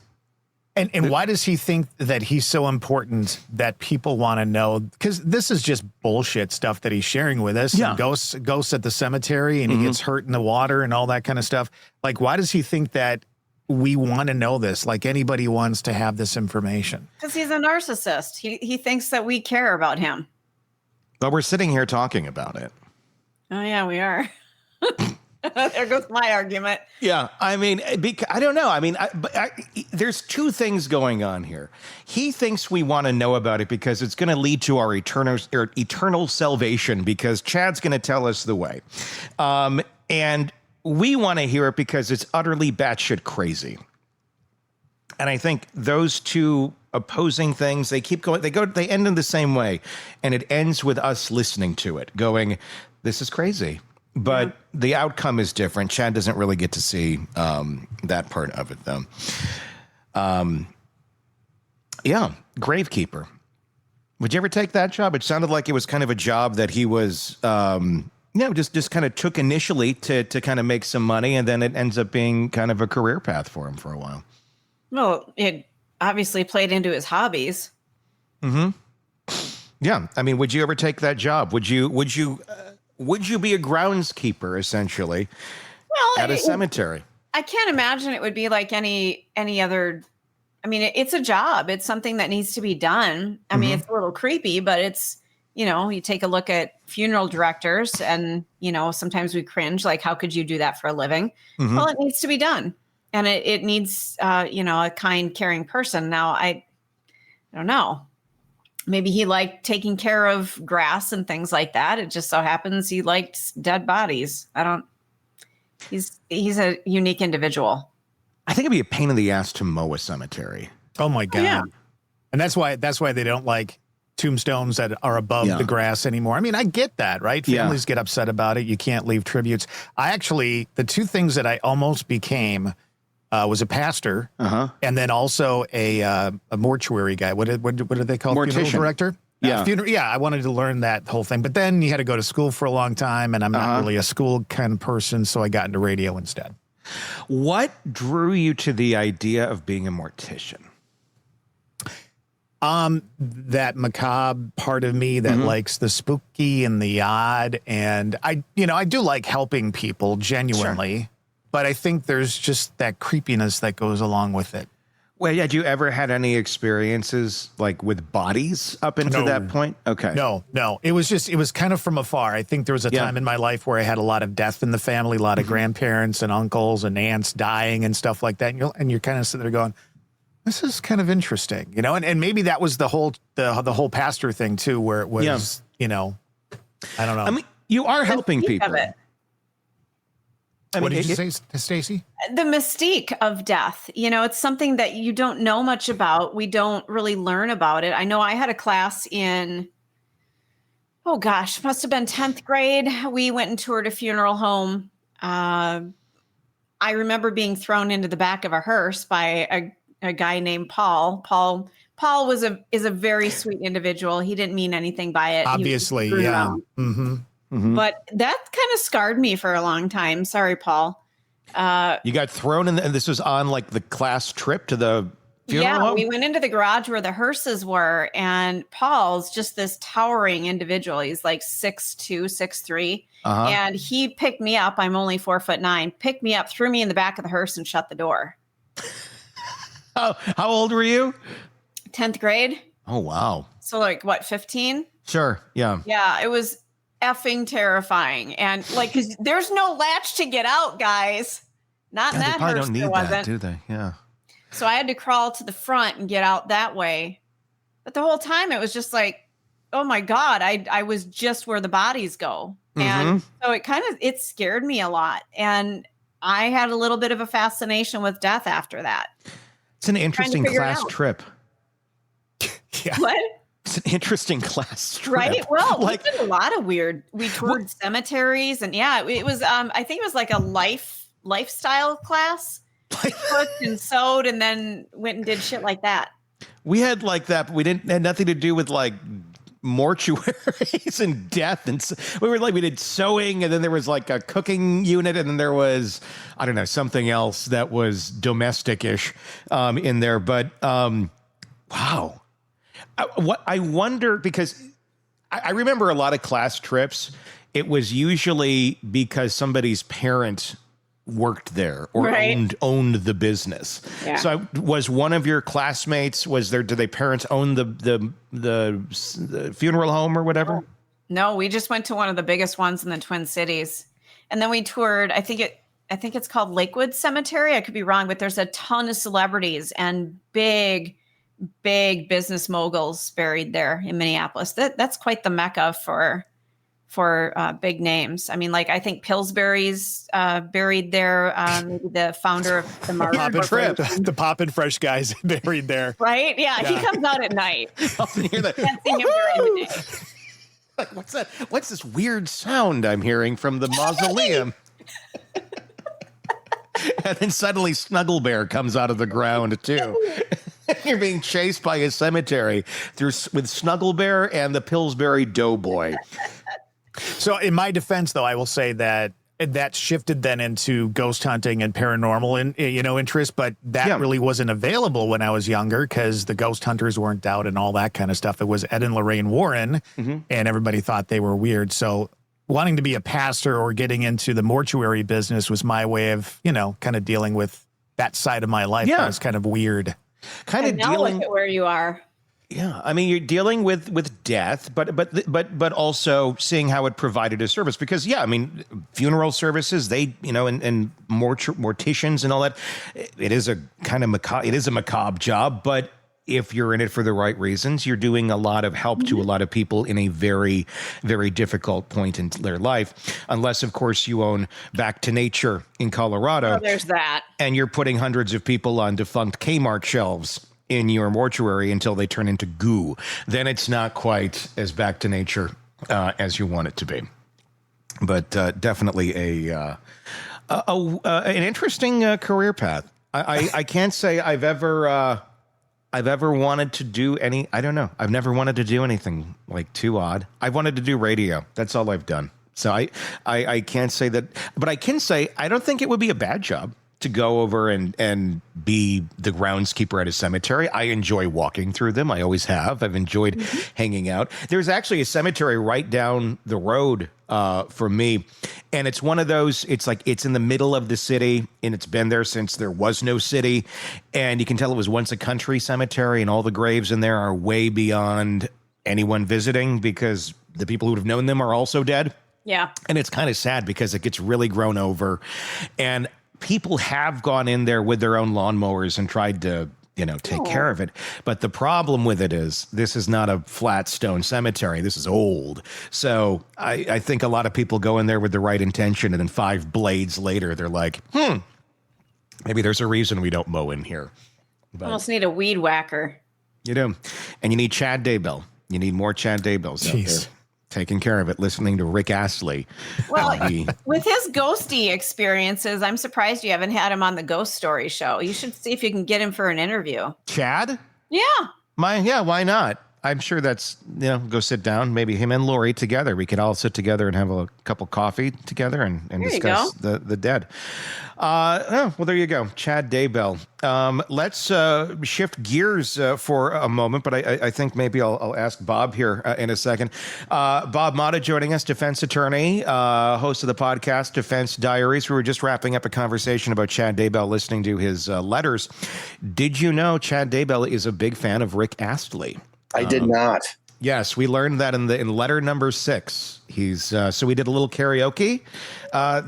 And why does he think that he's so important that people want to know? Because this is just bullshit stuff that he's sharing with us. Yeah. And ghosts at the cemetery, and he gets hurt in the water and all that kind of stuff. Like, why does he think that we want to know this? Like anybody wants to have this information? Because he's a narcissist. He thinks that we care about him. But we're sitting here talking about it. Oh, yeah, we are. There goes my argument. Yeah, I mean, I don't know. I mean, there's two things going on here. He thinks we want to know about it because it's going to lead to our eternal salvation because Chad's going to tell us the way. And we want to hear it because it's utterly batshit crazy. And I think those two opposing things, they keep going, they end in the same way. And it ends with us listening to it, going, this is crazy. But the outcome is different. Chad doesn't really get to see that part of it, though. Yeah, gravekeeper. Would you ever take that job? It sounded like it was kind of a job that he was... just kind of took initially to kind of make some money, and then it ends up being kind of a career path for him for a while. Well, it obviously played into his hobbies. Mm-hmm. Yeah. I mean, would you ever take that job? Would you be a groundskeeper essentially at a cemetery? I can't imagine it would be like any other. I mean, it's a job. It's something that needs to be done. I mean, it's a little creepy, but it's, you take a look at funeral directors and, sometimes we cringe, like, how could you do that for a living? Well, it needs to be done. And it needs, a kind, caring person. Now, I don't know. Maybe he liked taking care of grass and things like that. It just so happens he liked dead bodies. He's a unique individual. I think it'd be a pain in the ass to mow a cemetery. Oh my God. Yeah. And that's why they don't like tombstones that are above the grass anymore. I mean, I get that, right? Families get upset about it. You can't leave tributes. The two things that I almost became was a pastor and then also a mortuary guy. What do they call it? Funeral director? I wanted to learn that whole thing. But then you had to go to school for a long time, and I'm not really a school kind of person, so I got into radio instead. What drew you to the idea of being a mortician? That macabre part of me that likes the spooky and the odd. And I do like helping people genuinely, sure. But I think there's just that creepiness that goes along with it. Well, yeah. Had you ever had any experiences like with bodies up into that point? Okay. No. It was kind of from afar. I think there was a time in my life where I had a lot of death in the family, a lot of grandparents and uncles and aunts dying and stuff like that. And you're kind of sitting there going, this is kind of interesting, and maybe that was the whole pastor thing too, where it was, I don't know. I mean, you are helping people. What did you say, Stacey? The mystique of death. It's something that you don't know much about. We don't really learn about it. I know I had a class in, must have been 10th grade. We went and toured a funeral home. I remember being thrown into the back of a hearse by a guy named Paul. Paul is a very sweet individual. He didn't mean anything by it. Obviously, yeah. But that kind of scarred me for a long time. Sorry, Paul. You got thrown in, and this was on like the class trip to the funeral home? We went into the garage where the hearses were, and Paul's just this towering individual. He's like 6'2", 6'3", and he picked me up. I'm only 4'9", picked me up, threw me in the back of the hearse, and shut the door. How old were you? 10th grade. Oh, wow. So like what, 15? Sure. Yeah. Yeah, it was effing terrifying. And like, cause there's no latch to get out, guys. Not in Yeah, they that probably hearse, don't there need that, wasn't. do they? Yeah. So I had to crawl to the front and get out that way. But the whole time it was just like, oh my God, I was just where the bodies go. And so it scared me a lot. And I had a little bit of a fascination with death after that. It's an interesting class trip. Yeah. What? It's an interesting class trip. Right? Well, like we did a lot of weird. We toured cemeteries, and yeah, it was. I think it was like a lifestyle class. We cooked and sewed, and then went and did shit like that. we had like that, but we had nothing to do with like mortuaries and death, and we did sewing, and then there was like a cooking unit, and then there was, I don't know, something else that was domestic-ish in there. But wow, I wonder, because I remember a lot of class trips. It was usually because somebody's parent worked there or owned the business. Yeah. So was one of your classmates, did their parents own the funeral home or whatever? No, we just went to one of the biggest ones in the Twin Cities. And then we toured, I think it's called Lakewood Cemetery. I could be wrong, but there's a ton of celebrities and big business moguls buried there in Minneapolis. That's quite the mecca for big names. I mean, like, I think Pillsbury's buried there. Maybe the founder of the the Poppin' Fresh guys buried there. Right? Yeah, he comes out at night. Can't see him during the day. Like, what's that? What's this weird sound I'm hearing from the mausoleum? And then suddenly Snuggle Bear comes out of the ground too. You're being chased by a cemetery with Snuggle Bear and the Pillsbury Doughboy. So in my defense, though, I will say that shifted then into ghost hunting and paranormal interest, but that really wasn't available when I was younger because the ghost hunters weren't out and all that kind of stuff. It was Ed and Lorraine Warren, and everybody thought they were weird. So wanting to be a pastor or getting into the mortuary business was my way of, kind of dealing with that side of my life. That was kind of weird. Look at where you are. Yeah, I mean, you're dealing with death, but also seeing how it provided a service. Because I mean, funeral services, they and morticians and all that, it is a kind of macabre job. But if you're in it for the right reasons, you're doing a lot of help to a lot of people in a very, very difficult point in their life. Unless, of course, you own Back to Nature in Colorado. Oh, there's that. And you're putting hundreds of people on defunct Kmart shelves in your mortuary until they turn into goo. Then it's not quite as Back to Nature as you want it to be. But definitely an interesting career path. I can't say I've ever wanted to do any. I don't know. I've never wanted to do anything like too odd. I've wanted to do radio. That's all I've done. So I can't say that, but I can say I don't think it would be a bad job to go over and be the groundskeeper at a cemetery. I enjoy walking through them. I always have. I've enjoyed hanging out. There's actually a cemetery right down the road for me. And it's one of those, it's in the middle of the city, and it's been there since there was no city. And you can tell it was once a country cemetery, and all the graves in there are way beyond anyone visiting because the people who would have known them are also dead. Yeah. And it's kind of sad because it gets really grown over. And people have gone in there with their own lawnmowers and tried to, take care of it. But the problem with it is this is not a flat stone cemetery. This is old. So I think a lot of people go in there with the right intention, and then 5 blades later, they're like, maybe there's a reason we don't mow in here. But almost need a weed whacker. You do. And you need Chad Daybell. You need more Chad Daybells out there. Taking care of it, listening to Rick Astley. Well, with his ghosty experiences, I'm surprised you haven't had him on the Ghost Story show. You should see if you can get him for an interview. Chad? Yeah. Why not? I'm sure that's, go sit down. Maybe him and Lori together. We could all sit together and have a cup of coffee together and discuss the dead. Well, there you go. Chad Daybell. Let's shift gears for a moment, but I think maybe I'll ask Bob here in a second. Bob Mata joining us, defense attorney, host of the podcast Defense Diaries. We were just wrapping up a conversation about Chad Daybell, listening to his letters. Did you know Chad Daybell is a big fan of Rick Astley? I did not. Yes, we learned that in letter number 6. He's so we did a little karaoke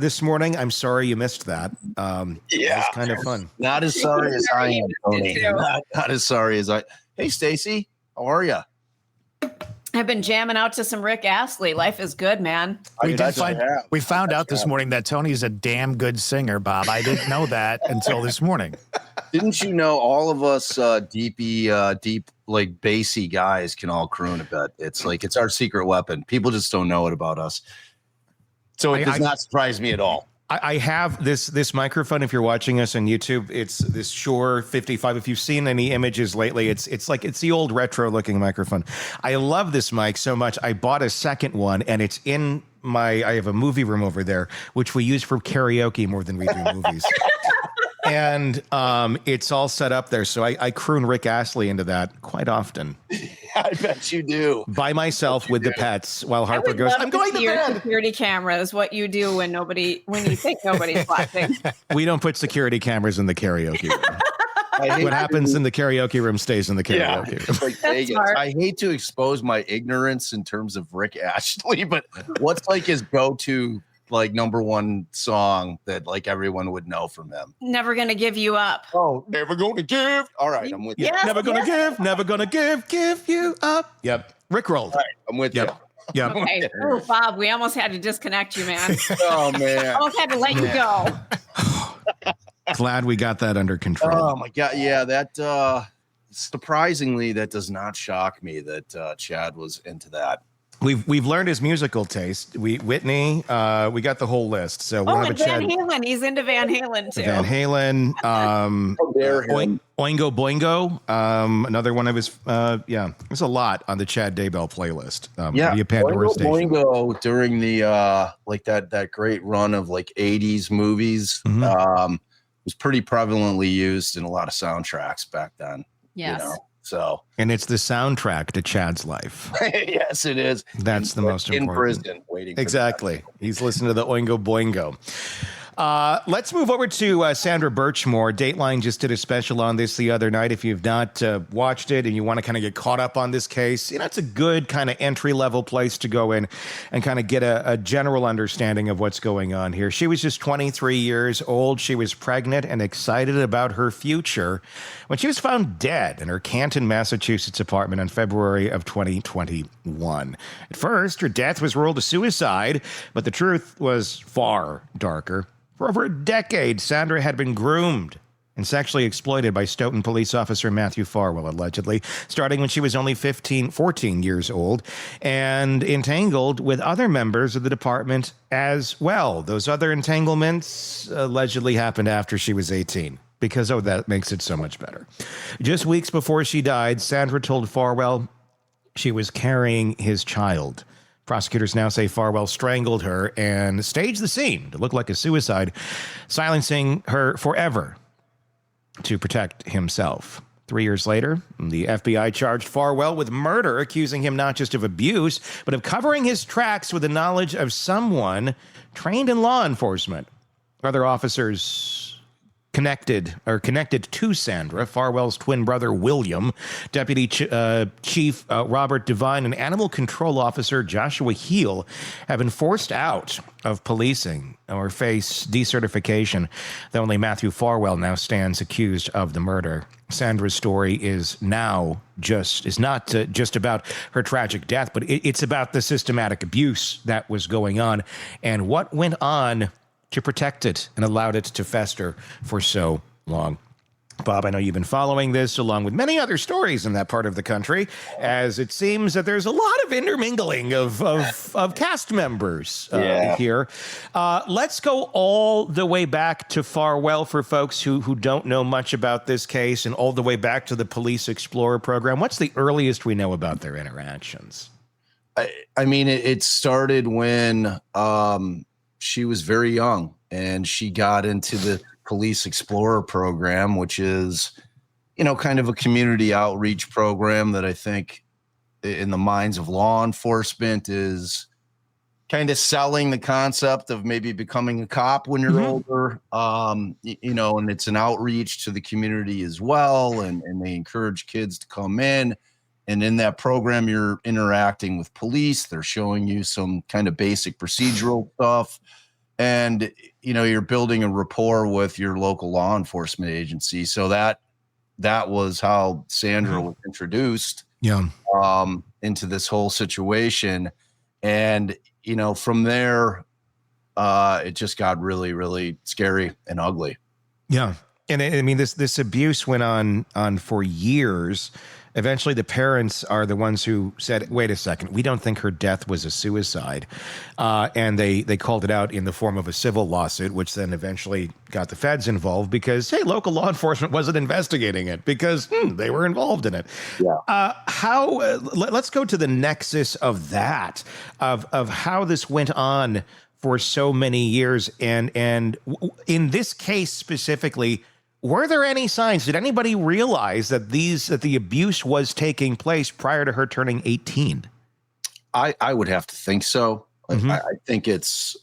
this morning. I'm sorry you missed that. It was kind of fun. Not as sorry as I am, Tony. Not as sorry as I. Hey, Stacy, how are you? I've been jamming out to some Rick Astley. Life is good, man. We found out this morning that Tony's a damn good singer, Bob. I didn't know that until this morning. Didn't you know all of us deep like bassy guys can all croon a bit? It's like it's our secret weapon. People just don't know it about us. So it does not surprise me at all. I have this microphone. If you're watching us on YouTube, it's this Shure 55. If you've seen any images lately, it's the old retro looking microphone. I love this mic so much. I bought a second one, and it's in I have a movie room over there, which we use for karaoke more than we do movies. And it's all set up there, so I croon Rick Astley into that quite often. I bet you do. By myself with the pets while Harper goes, I'm going to bed. Security cameras, what you do when you think nobody's watching. We don't put security cameras in the karaoke room. What happens in the karaoke room stays in the karaoke room. Like Vegas. I hate to expose my ignorance in terms of Rick Astley, but what's like his go-to like number one song that like everyone would know from him? Never Gonna Give You Up. Oh, never gonna give. All right, I'm with you. Yes, never gonna give you up. Yep. Rickrolled. All right, I'm with you. Yep. Okay. Oh, Bob, we almost had to disconnect you, man. Oh man. Almost had to let you go. Glad we got that under control. Oh my God. Yeah, that surprisingly, that does not shock me that Chad was into that. We've learned his musical taste. Whitney, we got the whole list. So we'll have a Van Halen. He's into Van Halen too. Van Halen, Oingo Boingo, another one of his. There's a lot on the Chad Daybell playlist. Yeah, Pandora Oingo Boingo during the like that great run of like '80s movies was pretty prevalently used in a lot of soundtracks back then. Yes. You know? So, and it's the soundtrack to Chad's life. Yes, it is. That's the most important. In prison, waiting. Exactly. He's listening to the Oingo Boingo. Let's move over to Sandra Birchmore. Dateline just did a special on this the other night. If you've not watched it and you want to kind of get caught up on this case, it's a good kind of entry-level place to go in and kind of get a general understanding of what's going on here. She was just 23 years old. She was pregnant and excited about her future when she was found dead in her Canton, Massachusetts apartment in February of 2021. At first, her death was ruled a suicide, but the truth was far darker. For over a decade, Sandra had been groomed and sexually exploited by Stoughton police officer Matthew Farwell, allegedly, starting when she was only 14 years old, and entangled with other members of the department as well. Those other entanglements allegedly happened after she was 18. Because, that makes it so much better. Just weeks before she died, Sandra told Farwell she was carrying his child. Prosecutors now say Farwell strangled her and staged the scene to look like a suicide, silencing her forever to protect himself. 3 years later, the FBI charged Farwell with murder, accusing him not just of abuse, but of covering his tracks with the knowledge of someone trained in law enforcement. Other officers connected to Sandra, Farwell's twin brother, William, Deputy Chief Robert Devine, and Animal Control Officer Joshua Heel have been forced out of policing or face decertification. Though only Matthew Farwell now stands accused of the murder. Sandra's story is not just about her tragic death, but it's about the systematic abuse that was going on and what went on to protect it and allowed it to fester for so long. Bob, I know you've been following this along with many other stories in that part of the country, as it seems that there's a lot of intermingling of cast members here. Let's go all the way back to Farwell for folks who don't know much about this case, and all the way back to the Police Explorer program. What's the earliest we know about their interactions? I mean, it started when she was very young and she got into the Police Explorer program, which is, kind of a community outreach program that I think in the minds of law enforcement is kind of selling the concept of maybe becoming a cop when you're older, and it's an outreach to the community as well. And they encourage kids to come in And in that program, you're interacting with police. They're showing you some kind of basic procedural stuff. And, you're building a rapport with your local law enforcement agency. So that was how Sandra was introduced into this whole situation. And, from there, it just got really, really scary and ugly. Yeah. And I mean, this abuse went on for years. Eventually, the parents are the ones who said, wait a second, we don't think her death was a suicide. And they called it out in the form of a civil lawsuit, which then eventually got the feds involved because, hey, local law enforcement wasn't investigating it because they were involved in it. Yeah. Let's go to the nexus of that, of how this went on for so many years. And in this case specifically, were there any signs? Did anybody realize that the abuse was taking place prior to her turning 18? I would have to think so. I think it's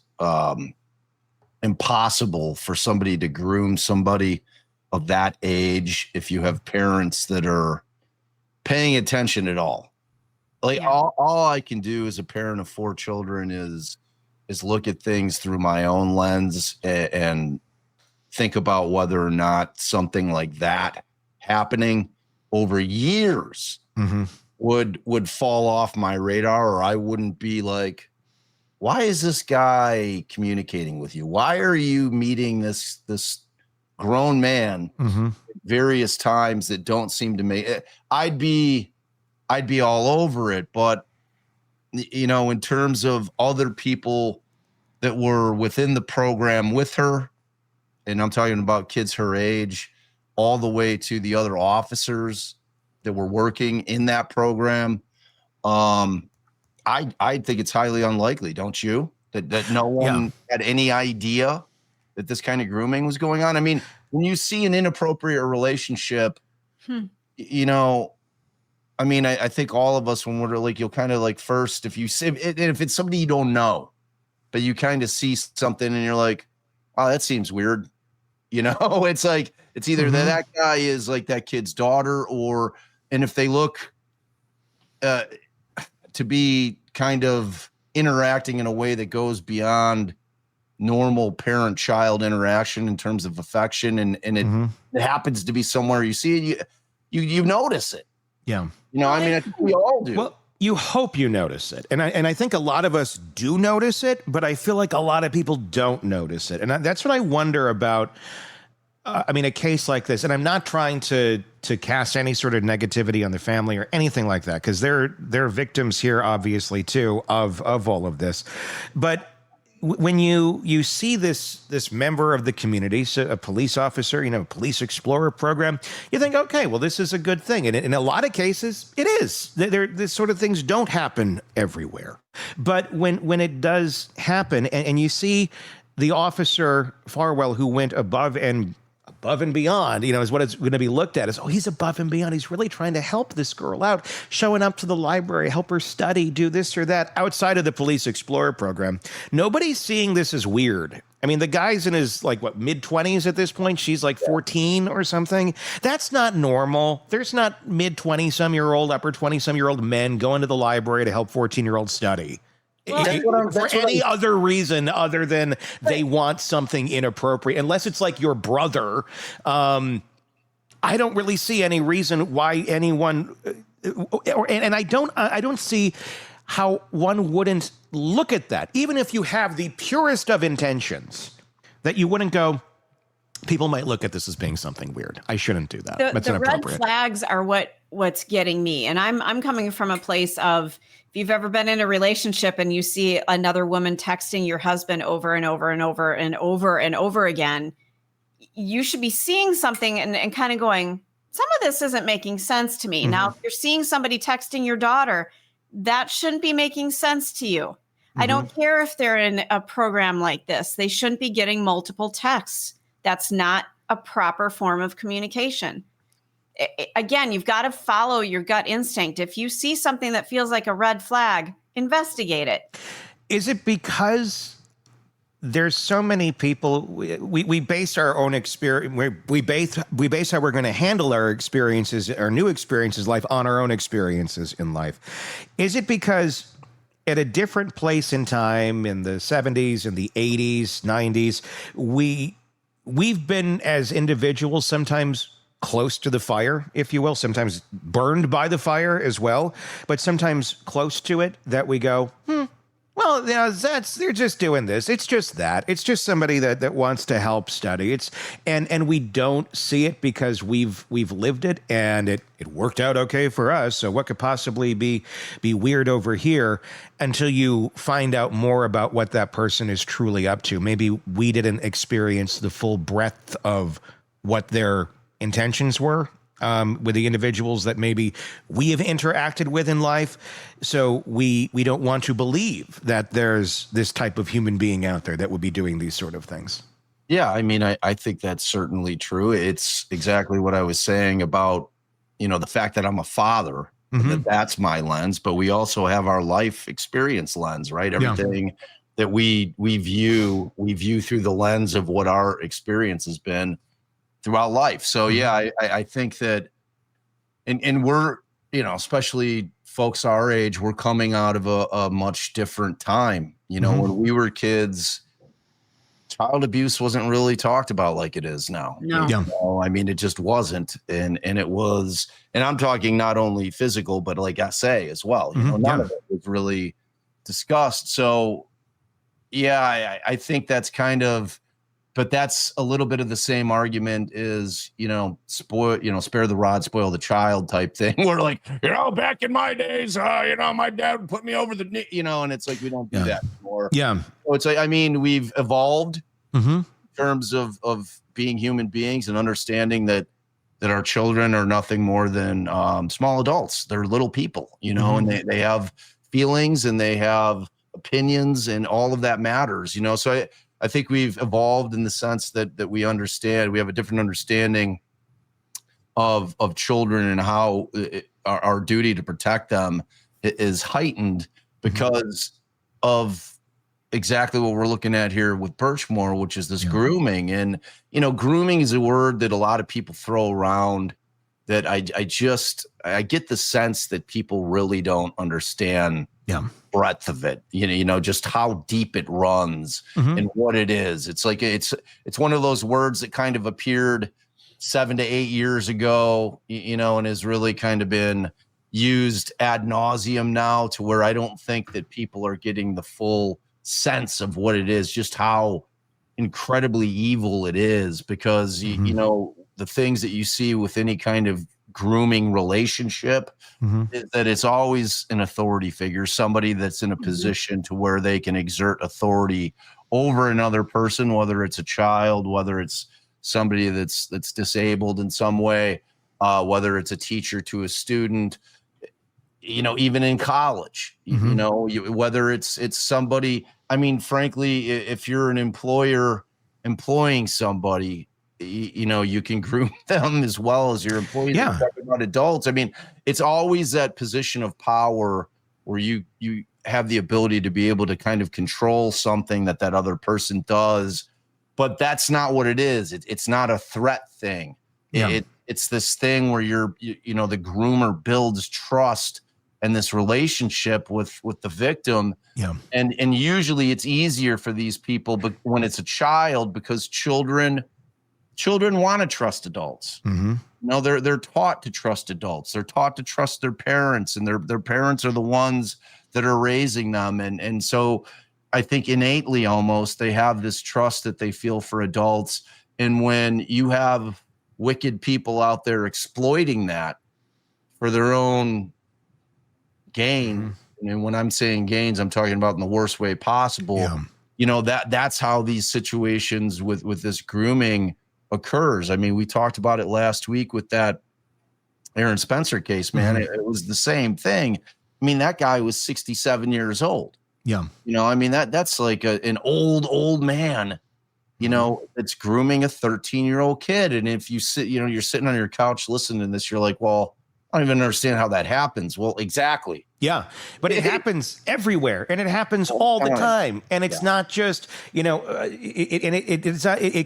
impossible for somebody to groom somebody of that age if you have parents that are paying attention at all. All I can do as a parent of 4 children is look at things through my own lens and think about whether or not something like that happening over years would fall off my radar, or I wouldn't be like, why is this guy communicating with you? Why are you meeting this grown man at various times that don't seem to make it? I'd be all over it, but in terms of other people that were within the program with her, and I'm talking about kids her age, all the way to the other officers that were working in that program. I think it's highly unlikely, don't you? That no one had any idea that this kind of grooming was going on. I mean, when you see an inappropriate relationship, I think all of us, when we're like, you'll kind of like first, if it's somebody you don't know, but you kind of see something and you're like, oh, that seems weird. It's like, it's either that guy is like that kid's daughter, and if they look to be kind of interacting in a way that goes beyond normal parent-child interaction in terms of affection, and it happens to be somewhere you see it, you notice it. Yeah. I think we all do. Well, you hope you notice it. And I think a lot of us do notice it, but I feel like a lot of people don't notice it. And that's what I wonder about, a case like this. And I'm not trying to cast any sort of negativity on the family or anything like that, because they're victims here, obviously, too, of all of this. But when you see this member of the community, so a police officer, police explorer program, you think, okay, well, this is a good thing. And in a lot of cases, it is. This sort of things don't happen everywhere. But when it does happen, and you see the officer Farwell, who went above and beyond, is what it's going to be looked at as, oh, he's above and beyond. He's really trying to help this girl out, showing up to the library, help her study, do this or that outside of the Police Explorer program. Nobody's seeing this as weird. The guy's in his mid-20s at this point. She's 14 or something. That's not normal. There's not mid-20-some-year-old, upper 20-some-year-old men going to the library to help 14-year-olds study. For any other reason other than they want something inappropriate, unless it's like your brother. I don't really see any reason why anyone, and I don't see how one wouldn't look at that, even if you have the purest of intentions, that you wouldn't go, people might look at this as being something weird. I shouldn't do that. That's the red inappropriate. flags are what's getting me. And I'm coming from a place of, if you've ever been in a relationship and you see another woman texting your husband over and over and over and over and over again, you should be seeing something and kind of going, some of this isn't making sense to me. Now, if you're seeing somebody texting your daughter, that shouldn't be making sense to you. I don't care if they're in a program like this. They shouldn't be getting multiple texts. That's not a proper form of communication. Again, you've got to follow your gut instinct. If you see something that feels like a red flag, investigate it. Is it because there's so many people, we base our own experience, we base how we're going to handle our experiences, our new experiences in life, on our own experiences in life. Is it because at a different place in time, in the 70s and the 80s, 90s, we've been, as individuals, sometimes close to the fire, if you will, sometimes burned by the fire as well, but sometimes close to it, that we go, well, you know, they're just doing this. It's just that. It's just somebody that wants to help study. And we don't see it because we've lived it, and it worked out okay for us. So what could possibly be weird over here, until you find out more about what that person is truly up to? Maybe we didn't experience the full breadth of what their intentions were with the individuals that maybe we have interacted with in life. So we don't want to believe that there's this type of human being out there that would be doing these sort of things. Yeah, I mean, I think that's certainly true. It's exactly what I was saying about, you know, the fact that I'm a father, that's my lens, but we also have our life experience lens, right? Everything that we view through the lens of what our experience has been throughout life. So yeah, I think that, and we're, you know, especially folks our age, we're coming out of a much different time. You know, when we were kids, child abuse wasn't really talked about like it is now. No. Yeah. You know, I mean, it just wasn't. And it was, and I'm talking not only physical, but like SA as well. You know, none of it was really discussed. So yeah, I think that's kind of, but that's a little bit of the same argument is, you know, spare the rod, spoil the child type thing. We're like, you know, back in my days, you know, my dad would put me over the knee, you know, and it's like, we don't do that anymore. Yeah. So it's like, I mean, we've evolved in terms of being human beings and understanding that our children are nothing more than small adults. They're little people, you know, and they have feelings and they have opinions, and all of that matters, you know. So I think we've evolved in the sense that we understand, we have a different understanding of children, and how our duty to protect them is heightened because of exactly what we're looking at here with Birchmore, which is this grooming. And, you know, grooming is a word that a lot of people throw around that I get the sense that people really don't understand breadth of it, you know, just how deep it runs and what it is. It's like, it's one of those words that kind of appeared 7 to 8 years ago, you know, and has really kind of been used ad nauseum now, to where I don't think that people are getting the full sense of what it is, just how incredibly evil it is. Because, you know, the things that you see with any kind of grooming relationship is that it's always an authority figure, somebody that's in a position to where they can exert authority over another person, whether it's a child, whether it's somebody that's disabled in some way, whether it's a teacher to a student, you know, even in college, you know, whether it's somebody. I mean, frankly, if you're an employer employing somebody, you know, you can groom them as well as your employees. Yeah. About adults. I mean, it's always that position of power where you have the ability to be able to kind of control something that other person does, but that's not what it is. It's not a threat thing. It's this thing where you know, the groomer builds trust and this relationship with the victim. Yeah. And usually it's easier for these people, but when it's a child, because children want to trust adults. You know, they're taught to trust adults. They're taught to trust their parents, and their parents are the ones that are raising them. And so I think innately almost they have this trust that they feel for adults. And when you have wicked people out there exploiting that for their own gain, and when I'm saying gains, I'm talking about in the worst way possible. Yeah. You know, that's how these situations with this grooming occurs. I mean, we talked about it last week with that Aaron Spencer case, man. It was the same thing. I mean, that guy was 67 years old. Yeah. You know, I mean, that's like an old man, you know, that's grooming a 13-year-old kid. And if you sit, you know, you're sitting on your couch listening to this, you're like, well, I don't even understand how that happens. Well, exactly. Yeah, but it happens everywhere, and it happens all the time. And it's not just, it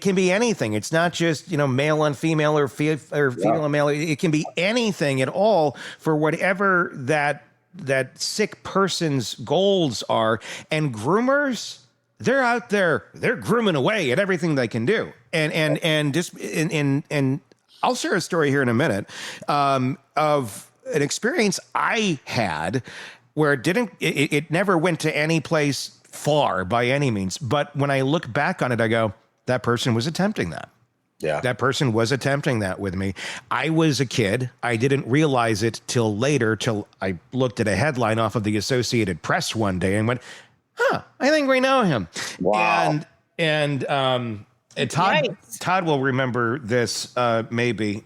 can be anything. It's not just, male on female or female on male. It can be anything at all for whatever that sick person's goals are. And groomers, they're out there, they're grooming away at everything they can do. And I'll share a story here in a minute of an experience I had where it never went to any place far by any means. But when I look back on it, I go, that person was attempting that. Yeah. That person was attempting that with me. I was a kid. I didn't realize it till later, till I looked at a headline off of the Associated Press one day and went, I think we know him. Wow. And Todd will remember this, maybe.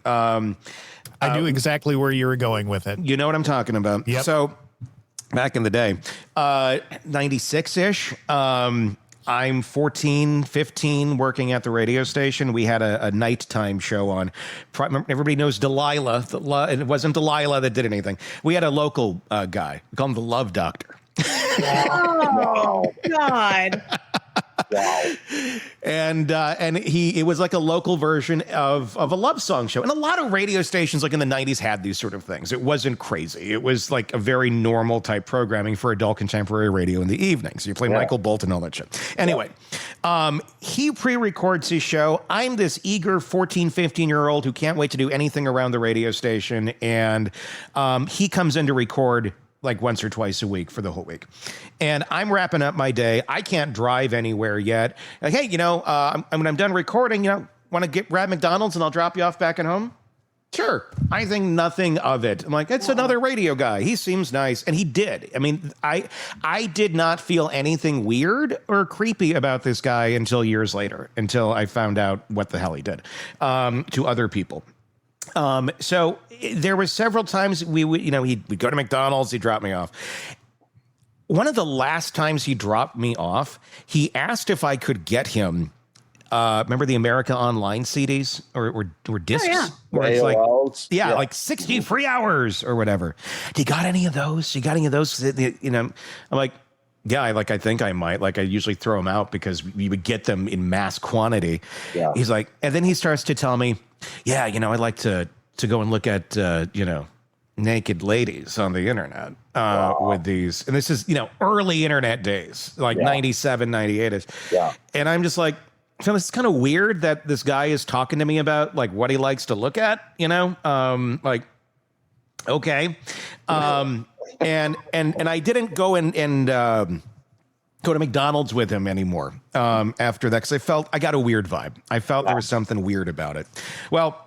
I knew exactly where you were going with it. You know what I'm talking about. Yep. So back in the day, 96-ish, I'm 14, 15, working at the radio station. We had a nighttime show on. Everybody knows Delilah. It wasn't Delilah that did anything. We had a local guy. We call him the Love Doctor. Oh, God. Wow. And it was like a local version of a love song show. And a lot of radio stations like in the 90s had these sort of things. It wasn't crazy. It was like a very normal type programming for adult contemporary radio in the evening. So you play Michael Bolton, all that shit. Anyway, he pre-records his show. I'm this eager 14, 15-year-old who can't wait to do anything around the radio station. And he comes in to record like once or twice a week for the whole week. And I'm wrapping up my day. I can't drive anywhere yet. Like, hey, when I'm done recording, want to grab McDonald's and I'll drop you off back at home? Sure. I think nothing of it. I'm like, it's another radio guy. He seems nice. And he did. I mean, I did not feel anything weird or creepy about this guy until years later, until I found out what the hell he did to other people. So there were several times he'd go to McDonald's, he'd drop me off. One of the last times he dropped me off, he asked if I could get him, remember the America Online CDs or discs? Oh, yeah. Where it's like 60 free hours or whatever. You got any of those? I'm like, yeah, I think I might. Like, I usually throw them out because we would get them in mass quantity. Yeah. He's like, and then he starts to tell me, yeah, I'd like to go and look at, naked ladies on the internet with these. And this is, early internet days, like 97, 98-ish. Yeah. And I'm just like, Phil, it's kind of weird that this guy is talking to me about like what he likes to look at, okay. And I didn't go and go to McDonald's with him anymore after that, because I got a weird vibe. I felt there was something weird about it. Well,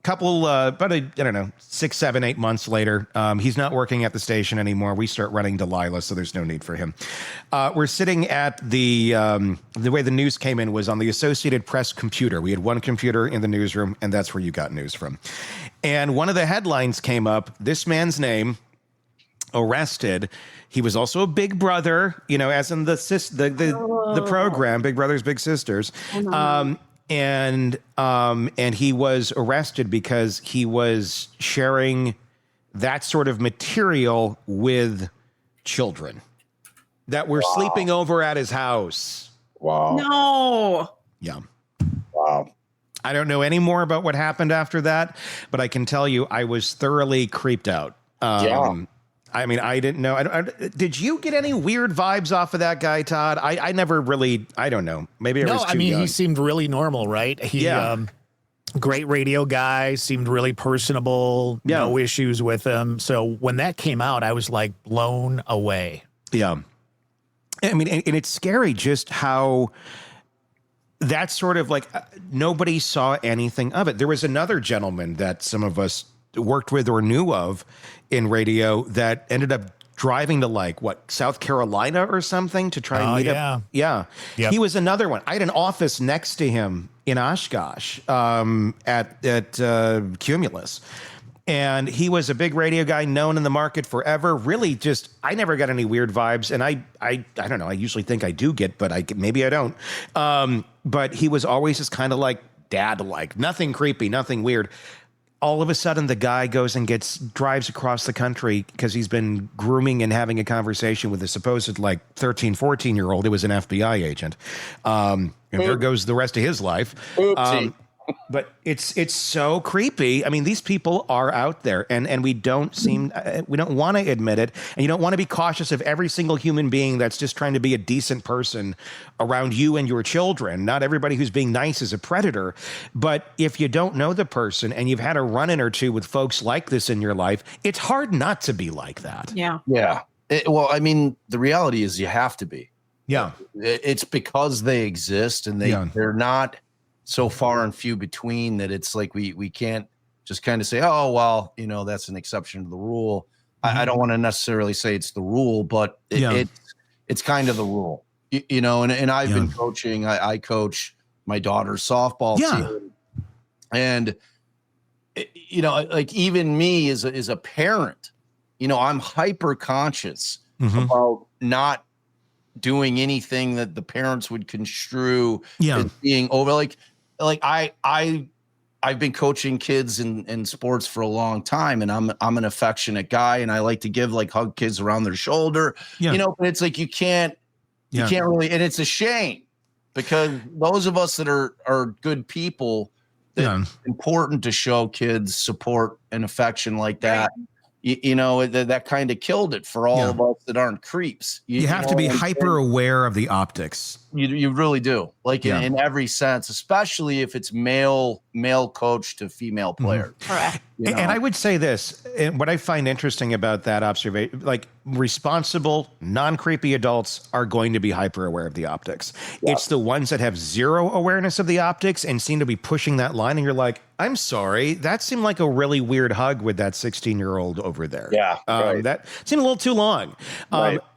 about 6, 7, 8 months later, he's not working at the station anymore. We start running Delilah, so there's no need for him. We're sitting at the way the news came in was on the Associated Press computer. We had one computer in the newsroom, and that's where you got news from. And one of the headlines came up, this man's name, arrested. He was also a big brother, as in the program, Big Brothers Big Sisters. And he was arrested because he was sharing that sort of material with children that were sleeping over at his house. Wow. No. Yeah. Wow. I don't know any more about what happened after that, but I can tell you I was thoroughly creeped out. I mean, I didn't know. Did you get any weird vibes off of that guy, Todd? I never really, I don't know. Maybe I was too young. He seemed really normal, right? Great radio guy, seemed really personable, no issues with him. So when that came out, I was like blown away. Yeah. I mean, and it's scary just how that sort of like nobody saw anything of it. There was another gentleman that some of us worked with or knew of in radio that ended up driving to South Carolina or something to try and meet up. Yeah. Yep. He was another one. I had an office next to him in Oshkosh at Cumulus. And he was a big radio guy known in the market forever. Really just, I never got any weird vibes. And I don't know. I usually think I do get, but maybe I don't. But he was always just kind of like dad-like, nothing creepy, nothing weird. all of a sudden the guy goes and drives across the country because he's been grooming and having a conversation with a supposed like 13, 14-year-old who was an FBI agent. And there goes the rest of his life. But it's so creepy. I mean, these people are out there, and we don't want to admit it. And you don't want to be cautious of every single human being that's just trying to be a decent person around you and your children. Not everybody who's being nice is a predator. But if you don't know the person and you've had a run-in or two with folks like this in your life, it's hard not to be like that. Yeah. Yeah. Well, I mean, the reality is you have to be. Yeah. It's because they exist, and they're not so far and few between that it's like we can't just kind of say, oh, well, that's an exception to the rule. I don't want to necessarily say it's the rule, but it's kind of the rule, and I've been coaching. I coach my daughter's softball team, and like even me as a parent, I'm hyper conscious about not doing anything that the parents would construe as being over. Like I've been coaching kids in sports for a long time, and I'm an affectionate guy, and I like to hug kids around their shoulder, but it's like you can't really, and it's a shame because those of us that are good people, it's important to show kids support and affection like that. That kind of killed it for all of us that aren't creeps. You have to be hyper aware of the optics. You really do, in every sense, especially if it's male coach to female player. Correct. And I would say this, and what I find interesting about that observation, like responsible, non-creepy adults are going to be hyper aware of the optics. Yeah. It's the ones that have zero awareness of the optics and seem to be pushing that line. And you're like, I'm sorry, that seemed like a really weird hug with that 16-year-old over there. Yeah. That seemed a little too long.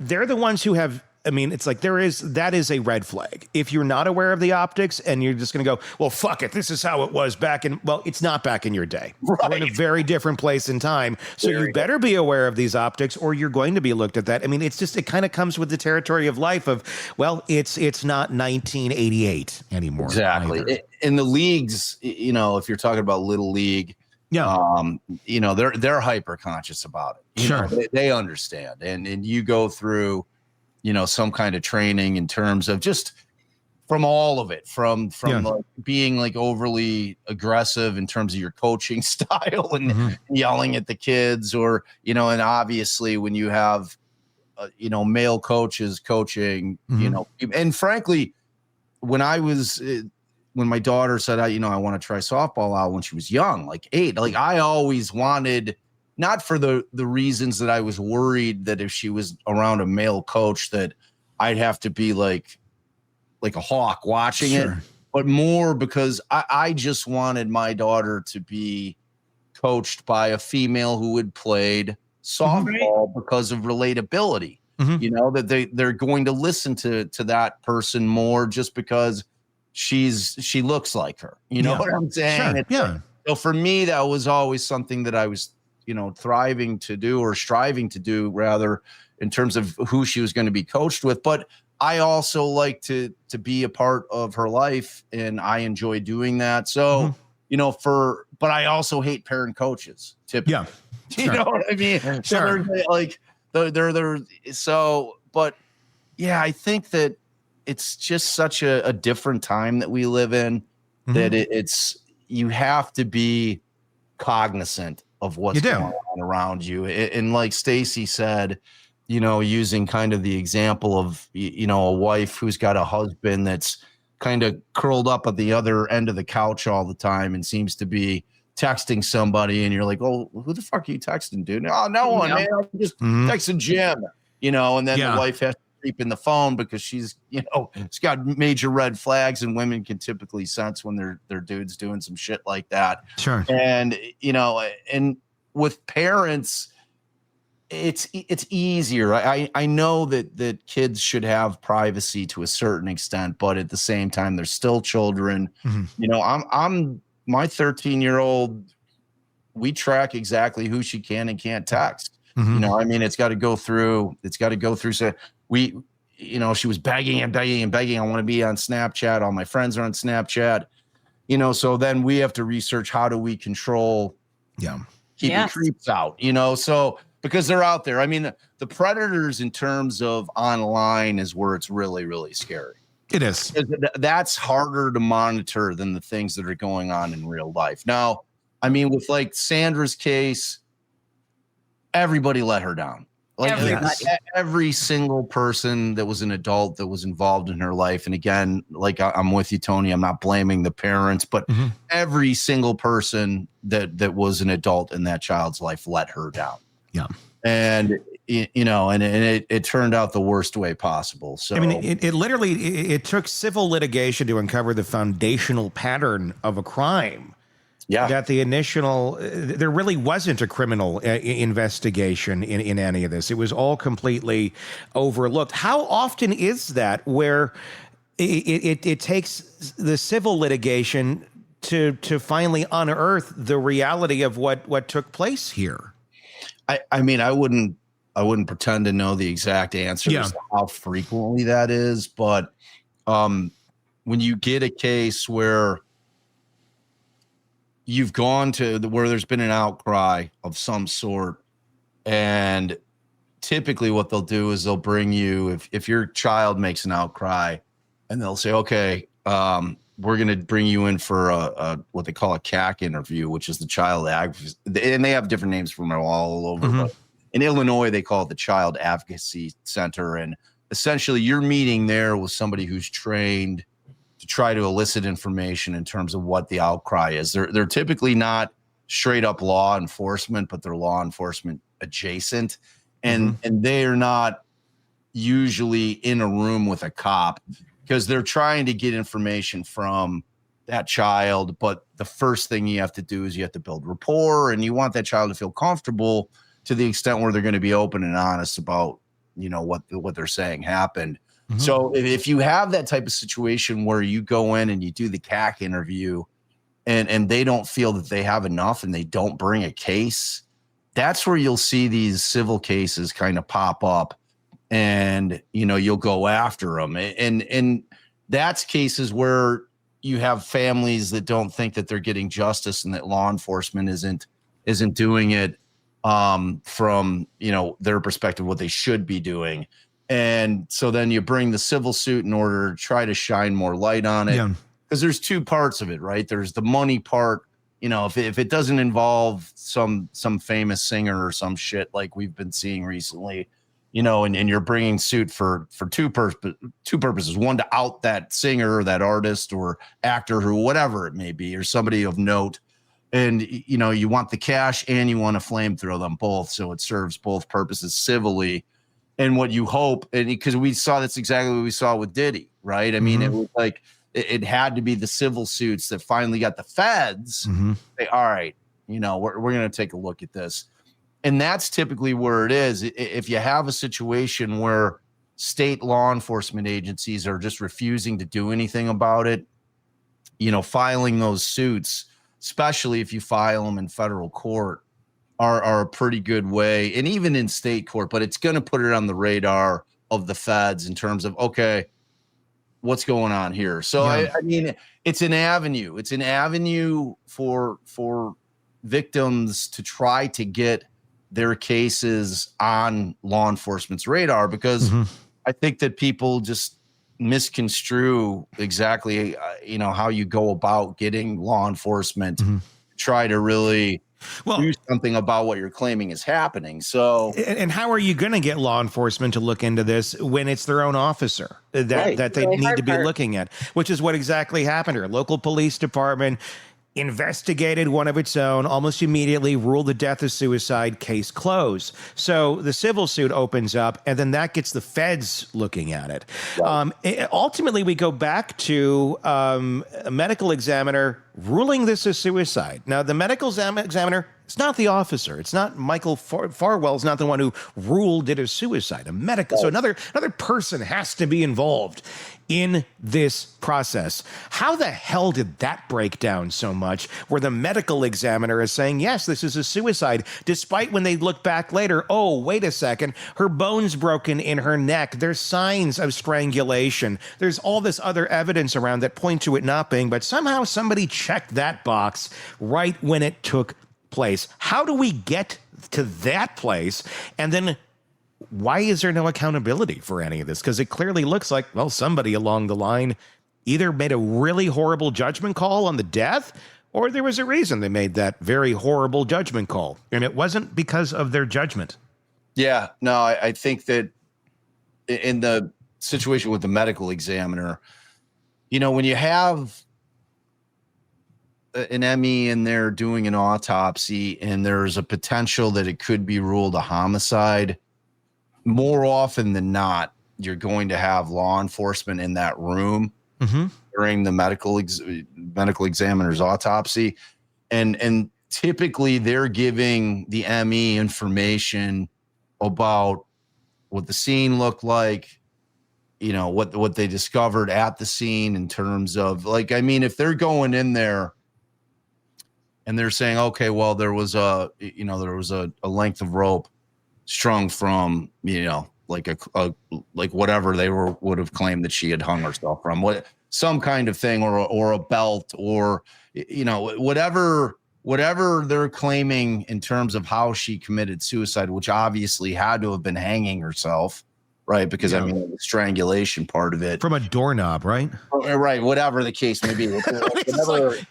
They're the ones who have, it's like that is a red flag. If you're not aware of the optics and you're just going to go, well, fuck it, this is how it was it's not back in your day. Right. We're in a very different place in time. So you better be aware of these optics or you're going to be looked at that. It kind of comes with the territory of life of, well, it's not 1988 anymore. Exactly. In the leagues, if you're talking about little league, they're hyper conscious about it. Sure. They understand. And you go through, some kind of training in terms of just from all of it, from like being like overly aggressive in terms of your coaching style and yelling at the kids, or, and obviously when you have, male coaches coaching, and frankly, when my daughter said, I want to try softball out when she was young, like 8, like I always wanted, not for the reasons that I was worried that if she was around a male coach that I'd have to be like a hawk watching it, but more because I just wanted my daughter to be coached by a female who had played softball because of relatability, that they're going to listen to that person more just because she looks like her, what I'm saying? Sure. So for me, that was always something that I was thriving to do, or striving to do rather, in terms of who she was going to be coached with. But I also like to be a part of her life, and I enjoy doing that. So, but I also hate parent coaches typically. Yeah. You know what I mean? Sure. But yeah, I think that it's just such a different time that we live in, that it's, you have to be cognizant of what's going on around you. And like Stacy said, using kind of the example of, a wife who's got a husband that's kind of curled up at the other end of the couch all the time and seems to be texting somebody, and you're like, oh, who the fuck are you texting, dude? Oh, no one, man. I'm just texting Jim, and then the wife has to creep in the phone because she's, it's got major red flags, and women can typically sense when their dude's doing some shit like that. Sure. And, and with parents, it's easier. I know that kids should have privacy to a certain extent, but at the same time, they're still children. I'm my 13-year-old, we track exactly who she can and can't text. It's got to go through. So she was begging and begging and begging. I want to be on Snapchat. All my friends are on Snapchat. So then we have to research, how do we control keeping creeps out, so because they're out there. I mean, the predators in terms of online is where it's really, really scary. It is. That's harder to monitor than the things that are going on in real life. Now, I mean, with like Sandra's case, everybody let her down. Like every single person that was an adult that was involved in her life. And again, like I'm with you, Tony, I'm not blaming the parents, but every single person that was an adult in that child's life let her down. Yeah. And it turned out the worst way possible. So I mean, it literally took civil litigation to uncover the foundational pattern of a crime. Yeah, that the initial, there really wasn't a criminal investigation in any of this. It was all completely overlooked. How often is that where it takes the civil litigation to finally unearth the reality of what took place here? I mean, I wouldn't pretend to know the exact answer as to how frequently that is, but when you get a case where you've gone to where there's been an outcry of some sort, and typically what they'll do is they'll bring you, if your child makes an outcry, and they'll say, okay, we're going to bring you in for a what they call a CAC interview, which is the child advocacy, and they have different names from all over. But in Illinois, they call it the Child Advocacy Center, and essentially you're meeting there with somebody who's trained to try to elicit information in terms of what the outcry is. They're typically not straight up law enforcement, but they're law enforcement adjacent, and they are not usually in a room with a cop because they're trying to get information from that child. But the first thing you have to do is you have to build rapport, and you want that child to feel comfortable to the extent where they're going to be open and honest about, what they're saying happened. So if you have that type of situation where you go in and you do the CAC interview and they don't feel that they have enough and they don't bring a case, that's where you'll see these civil cases kind of pop up, and, you'll go after them. And that's cases where you have families that don't think that they're getting justice and that law enforcement isn't doing it from, their perspective, what they should be doing. And so then you bring the civil suit in order to try to shine more light on it. Because there's two parts of it, right? There's the money part. If it doesn't involve some famous singer or some shit like we've been seeing recently, and you're bringing suit for two purposes. One, to out that singer or that artist or actor or whatever it may be, or somebody of note. And, you want the cash and you want to flamethrow them both. So it serves both purposes civilly. And what you hope, and because we saw, that's exactly what we saw with Diddy, right? I mean, it was like, it had to be the civil suits that finally got the feds say, all right, we're going to take a look at this. And that's typically where it is. If you have a situation where state law enforcement agencies are just refusing to do anything about it, filing those suits, especially if you file them in federal court, are a pretty good way, and even in state court, but it's going to put it on the radar of the feds in terms of, okay, what's going on here? So I mean, it's an avenue. It's an avenue for victims to try to get their cases on law enforcement's radar, because I think that people just misconstrue exactly, how you go about getting law enforcement to try to really do something about what you're claiming is happening. So, and how are you going to get law enforcement to look into this when it's their own officer that they need to be looking at, which is what exactly happened here. Local police department investigated one of its own, almost immediately ruled the death as suicide, case closed. So the civil suit opens up, and then that gets the feds looking at it. Ultimately, we go back to a medical examiner ruling this as suicide. Now, the medical examiner, it's not the officer. It's not Michael Farwell. It's not the one who ruled it as suicide. A medical. So another person has to be involved in this process. How the hell did that break down so much, where the medical examiner is saying, yes, this is a suicide, despite when they look back later, oh, wait a second, her bone's broken in her neck. There's signs of strangulation. There's all this other evidence around that point to it not being, but somehow somebody checked that box right when it took place. How do we get to that place? And then why is there no accountability for any of this? Because it clearly looks like, well, somebody along the line either made a really horrible judgment call on the death, or there was a reason they made that very horrible judgment call. And it wasn't because of their judgment. Yeah, no, I think that in the situation with the medical examiner, when you have an ME in there doing an autopsy and there's a potential that it could be ruled a homicide, more often than not, you're going to have law enforcement in that room during the medical examiner's autopsy. And typically they're giving the ME information about what the scene looked like, what they discovered at the scene in terms of if they're going in there and they're saying, okay, well, there was a length of rope strung from, like whatever they would have claimed that she had hung herself from, some kind of thing, or a belt, or, whatever they're claiming in terms of how she committed suicide, which obviously had to have been hanging herself, right? Because the strangulation part of it from a doorknob, right? Right. Whatever the case may be.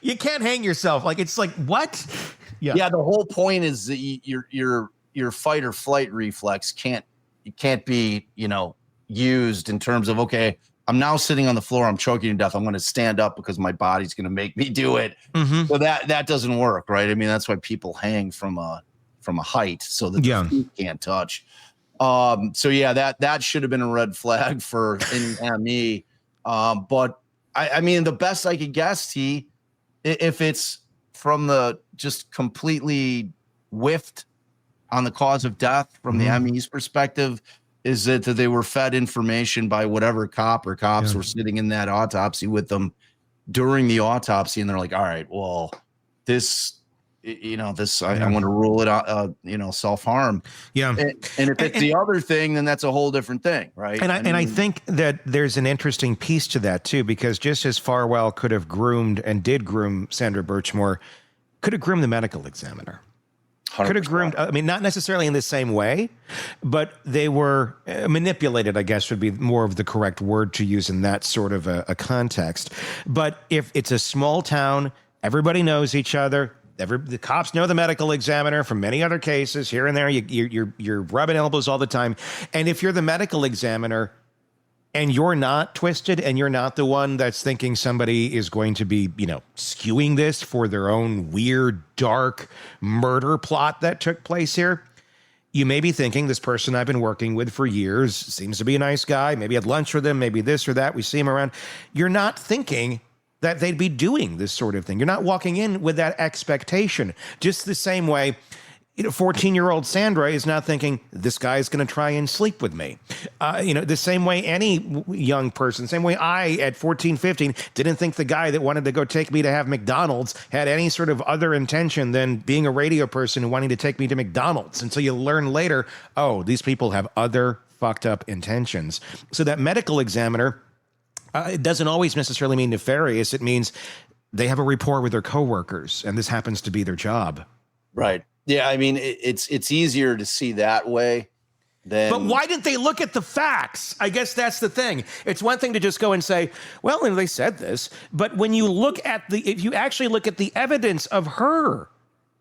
You can't hang yourself. It's like, what? Yeah. The whole point is that your fight or flight reflex can't be, used in terms of, okay, I'm now sitting on the floor, I'm choking to death, I'm going to stand up because my body's going to make me do it. So that doesn't work, right? I mean, that's why people hang from a height so that the feet can't touch. That should have been a red flag for any ME. But the best I could guess, if it's from the just completely whiffed on the cause of death from the ME's perspective, is that they were fed information by whatever cop or cops were sitting in that autopsy with them during the autopsy. And they're like, all right, well, I want to rule it out, self-harm. Yeah. And if it's the other thing, then that's a whole different thing. Right. And I think that there's an interesting piece to that too, because just as Farwell could have groomed and did groom Sandra Birchmore, could have groomed the medical examiner. 100%. Could have groomed, not necessarily in the same way, but they were manipulated, I guess would be more of the correct word to use in that sort of a context. But if it's a small town, everybody knows each other. The cops know the medical examiner from many other cases here and there. You're rubbing elbows all the time. And if you're the medical examiner and you're not twisted and you're not the one that's thinking somebody is going to be, skewing this for their own weird, dark murder plot that took place here, you may be thinking this person I've been working with for years seems to be a nice guy. Maybe had lunch with him, maybe this or that. We see him around. You're not thinking that they'd be doing this sort of thing. You're not walking in with that expectation. Just the same way, 14-year-old Sandra is not thinking, this guy's going to try and sleep with me. The same way any young person, same way I, at 14, 15, didn't think the guy that wanted to go take me to have McDonald's had any sort of other intention than being a radio person and wanting to take me to McDonald's. Until you learn later, oh, these people have other fucked up intentions. So that medical examiner, it doesn't always necessarily mean nefarious. It means they have a rapport with their coworkers, and this happens to be their job. Right. Yeah, it's easier to see that way than. But why didn't they look at the facts? I guess that's the thing. It's one thing to just go and say, well, they said this, but when you look at if you actually look at the evidence of her,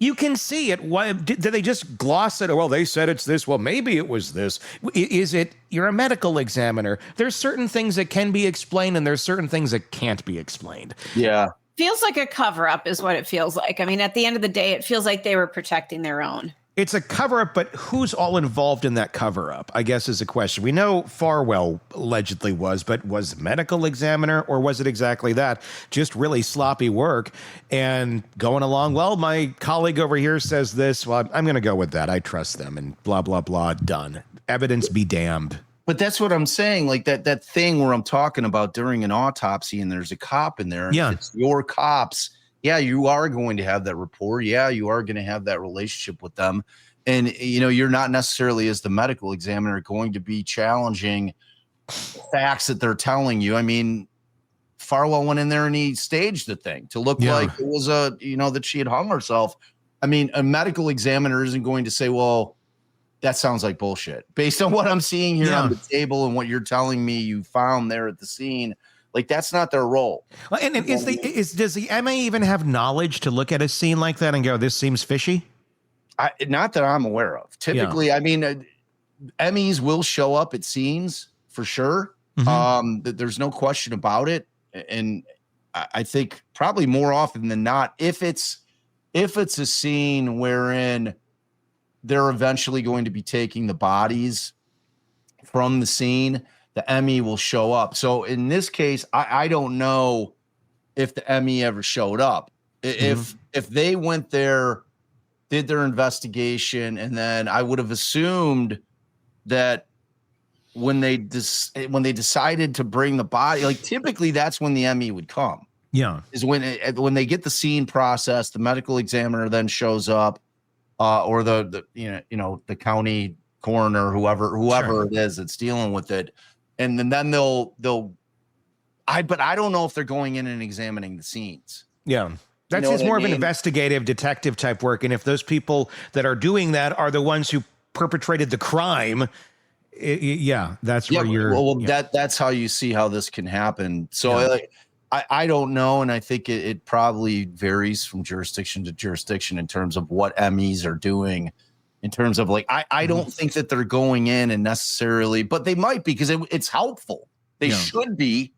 you can see it. Why did they just gloss it? Well, they said it's this. Well, maybe it was this. Is it? You're a medical examiner. There's certain things that can be explained, and there's certain things that can't be explained. Yeah. Feels like a cover-up is what it feels like. At the end of the day, it feels like they were protecting their own. It's a cover-up, but who's all involved in that cover-up, I guess, is a question. We know Farwell allegedly was, but was the medical examiner, or was it exactly that? Just really sloppy work and going along, well, my colleague over here says this, well, I'm going to go with that. I trust them, and blah, blah, blah, done. Evidence be damned. But that's what I'm saying. Like that thing where I'm talking about during an autopsy and there's a cop in there. Yeah. It's your cops. Yeah, you are going to have that rapport. Yeah, you are going to have that relationship with them. And, you're not necessarily, as the medical examiner, going to be challenging facts that they're telling you. Farwell went in there and he staged the thing to look like it was that she had hung herself. I mean, a medical examiner isn't going to say, well, that sounds like bullshit based on what I'm seeing here on the table and what you're telling me you found there at the scene. Like, that's not their role. Well, and does the MA even have knowledge to look at a scene like that and go, this seems fishy? Not that I'm aware of. Typically, I mean, MEs will show up at scenes for sure. There's no question about it. And I think probably more often than not, if it's a scene wherein they're eventually going to be taking the bodies from the scene, the ME will show up. So in this case, I don't know if the ME ever showed up. If they went there, did their investigation, and then I would have assumed that when they decided to bring the body, like typically that's when the ME would come. Yeah, is when they get the scene processed, the medical examiner then shows up, or the county coroner, whoever it is that's dealing with it, and then they'll. But I don't know if they're going in and examining the scenes. Yeah. That's just more of an investigative detective type work. And if those people that are doing that are the ones who perpetrated the crime, that's where you're. That's how you see how this can happen. So I don't know. And I think it probably varies from jurisdiction to jurisdiction in terms of what MEs are doing. In terms of I don't think that they're going in and necessarily, but they might be because it's helpful. They should be,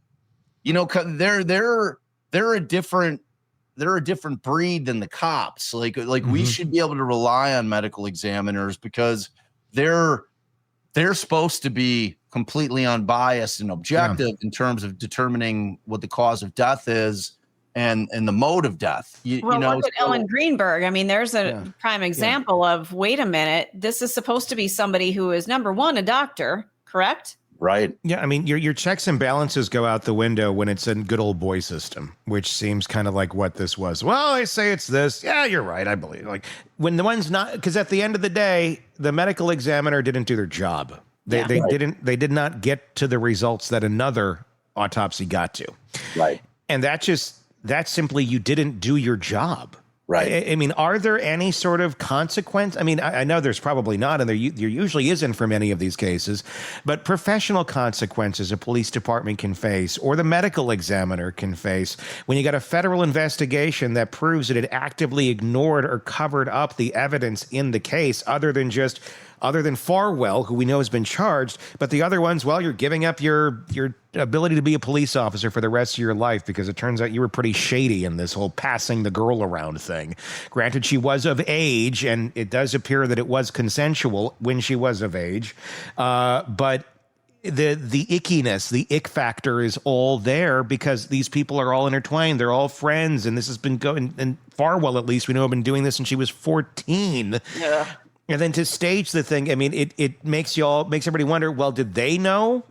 they're a different breed than the cops. Like we should be able to rely on medical examiners because they're supposed to be completely unbiased and objective in terms of determining what the cause of death is and the mode of death. Look at Ellen Greenberg. I mean, there's a prime example of, wait a minute, this is supposed to be somebody who is, number one, a doctor, correct? Right. Yeah, I mean, your checks and balances go out the window when it's a good old boy system, which seems kind of like what this was. Well, they say it's this. Yeah, you're right. I believe. Like when the one's not, because at the end of the day, the medical examiner didn't do their job. They did not get to the results that another autopsy got to. Right. And that's simply you didn't do your job. Right. I mean, are there any sort of consequence? I mean, I know there's probably not, and there usually isn't for many of these cases, but professional consequences a police department can face or the medical examiner can face when you got a federal investigation that proves that it actively ignored or covered up the evidence in the case other than Farwell, who we know has been charged, but the other ones, well, you're giving up your ability to be a police officer for the rest of your life because it turns out you were pretty shady in this whole passing the girl around thing. Granted, she was of age, and it does appear that it was consensual when she was of age, but the ickiness, the ick factor is all there because these people are all intertwined. They're all friends, and this has been going, and Farwell, at least, we know, have been doing this since she was 14. Yeah. And then to stage the thing, I mean, it makes everybody wonder, well, did they know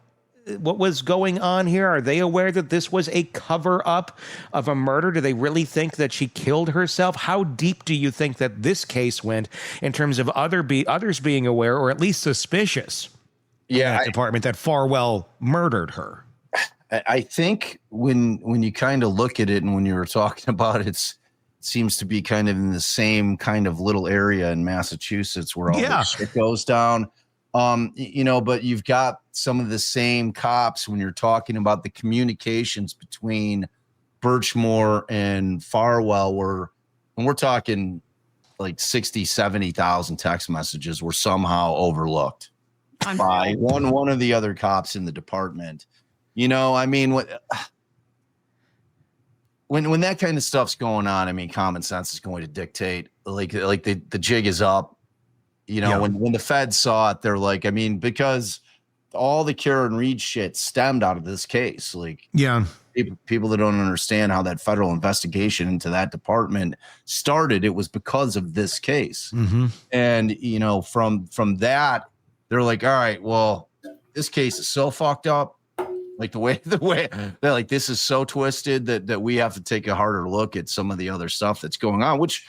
what was going on here? Are they aware that this was a cover-up of a murder? Do they really think that she killed herself? How deep do you think that this case went in terms of others being aware or at least suspicious in that department that Farwell murdered her? I think when you kind of look at it and when you were talking about it, seems to be kind of in the same kind of little area in Massachusetts where all this shit goes down. But you've got some of the same cops when you're talking about the communications between Birchmore and Farwell and we're talking like 60, 70,000 text messages were somehow overlooked by one of the other cops in the department. I mean, when that kind of stuff's going on, I mean, common sense is going to dictate like the jig is up, when the feds saw it, they're like, I mean, because all the Karen Reed shit stemmed out of this case. People that don't understand how that federal investigation into that department started, it was because of this case. Mm-hmm. And, from that, they're like, all right, well, this case is so fucked up. Like the way they're like, this is so twisted that we have to take a harder look at some of the other stuff that's going on, which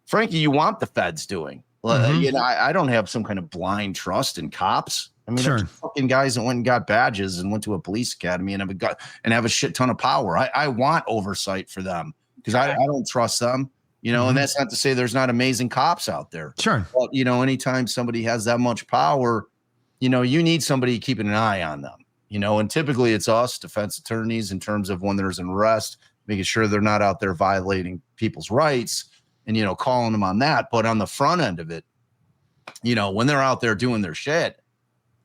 frankly, you want the feds doing. I don't have some kind of blind trust in cops. I mean, they're fucking guys that went and got badges and went to a police academy and have a shit ton of power. I want oversight for them because I don't trust them. You know, and that's not to say there's not amazing cops out there. Sure. But, you know, anytime somebody has that much power, you know, you need somebody keeping an eye on them, you know, and typically it's us defense attorneys in terms of when there's an arrest, making sure they're not out there violating people's rights and, you know, calling them on that. But on the front end of it, you know, when they're out there doing their shit,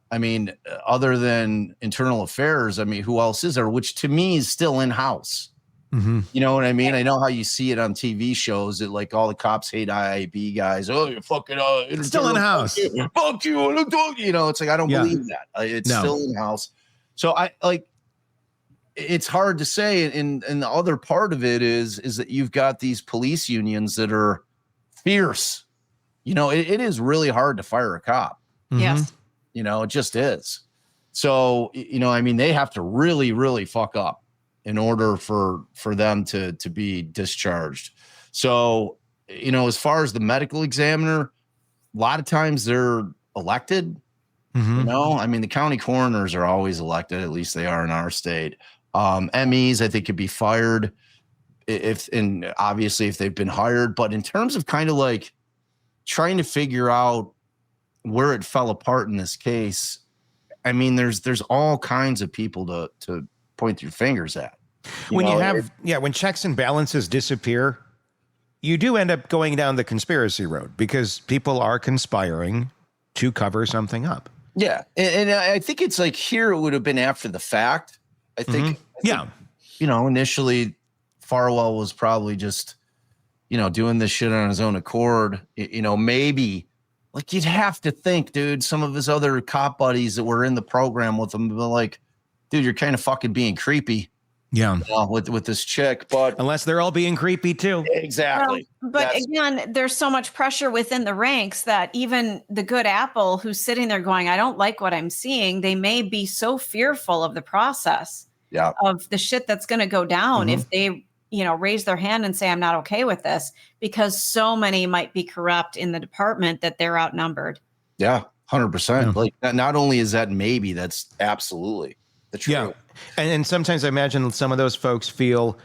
I mean, other than internal affairs, I mean, who else is there? Which to me is still in-house. You know what I mean? I know how you see it on TV shows that like all the cops hate IIB guys. Oh, you're fucking It's still in-house. Fuck you. You know, it's like, I don't believe that. It's still in-house. So I like, it's hard to say. And the other part of it is that you've got these police unions that are fierce. You know, it is really hard to fire a cop. Yes. You know, it just is. So, you know, I mean, they have to really, really fuck up in order for them to be discharged. So, you know, as far as the medical examiner, a lot of times they're elected. You know, I mean, the county coroners are always elected, at least they are in our state. MEs, I think, could be fired and obviously if they've been hired. But in terms of kind of like trying to figure out where it fell apart in this case, I mean, there's all kinds of people to point your fingers at. When checks and balances disappear, you do end up going down the conspiracy road because people are conspiring to cover something up. Yeah. And I think it's like here, it would have been after the fact. I think, you know, initially Farwell was probably just, you know, doing this shit on his own accord. You know, maybe like you'd have to think, dude, some of his other cop buddies that were in the program with him were like, dude, you're kind of fucking being creepy. Yeah. With this chick, but unless they're all being creepy too. Exactly. Well, but again, there's so much pressure within the ranks that even the good apple who's sitting there going, I don't like what I'm seeing. They may be so fearful of the process of the shit that's going to go down if they, you know, raise their hand and say, I'm not okay with this, because so many might be corrupt in the department that they're outnumbered. Yeah. 100%. Like not only is that maybe, that's absolutely the truth. Yeah. And sometimes I imagine some of those folks feel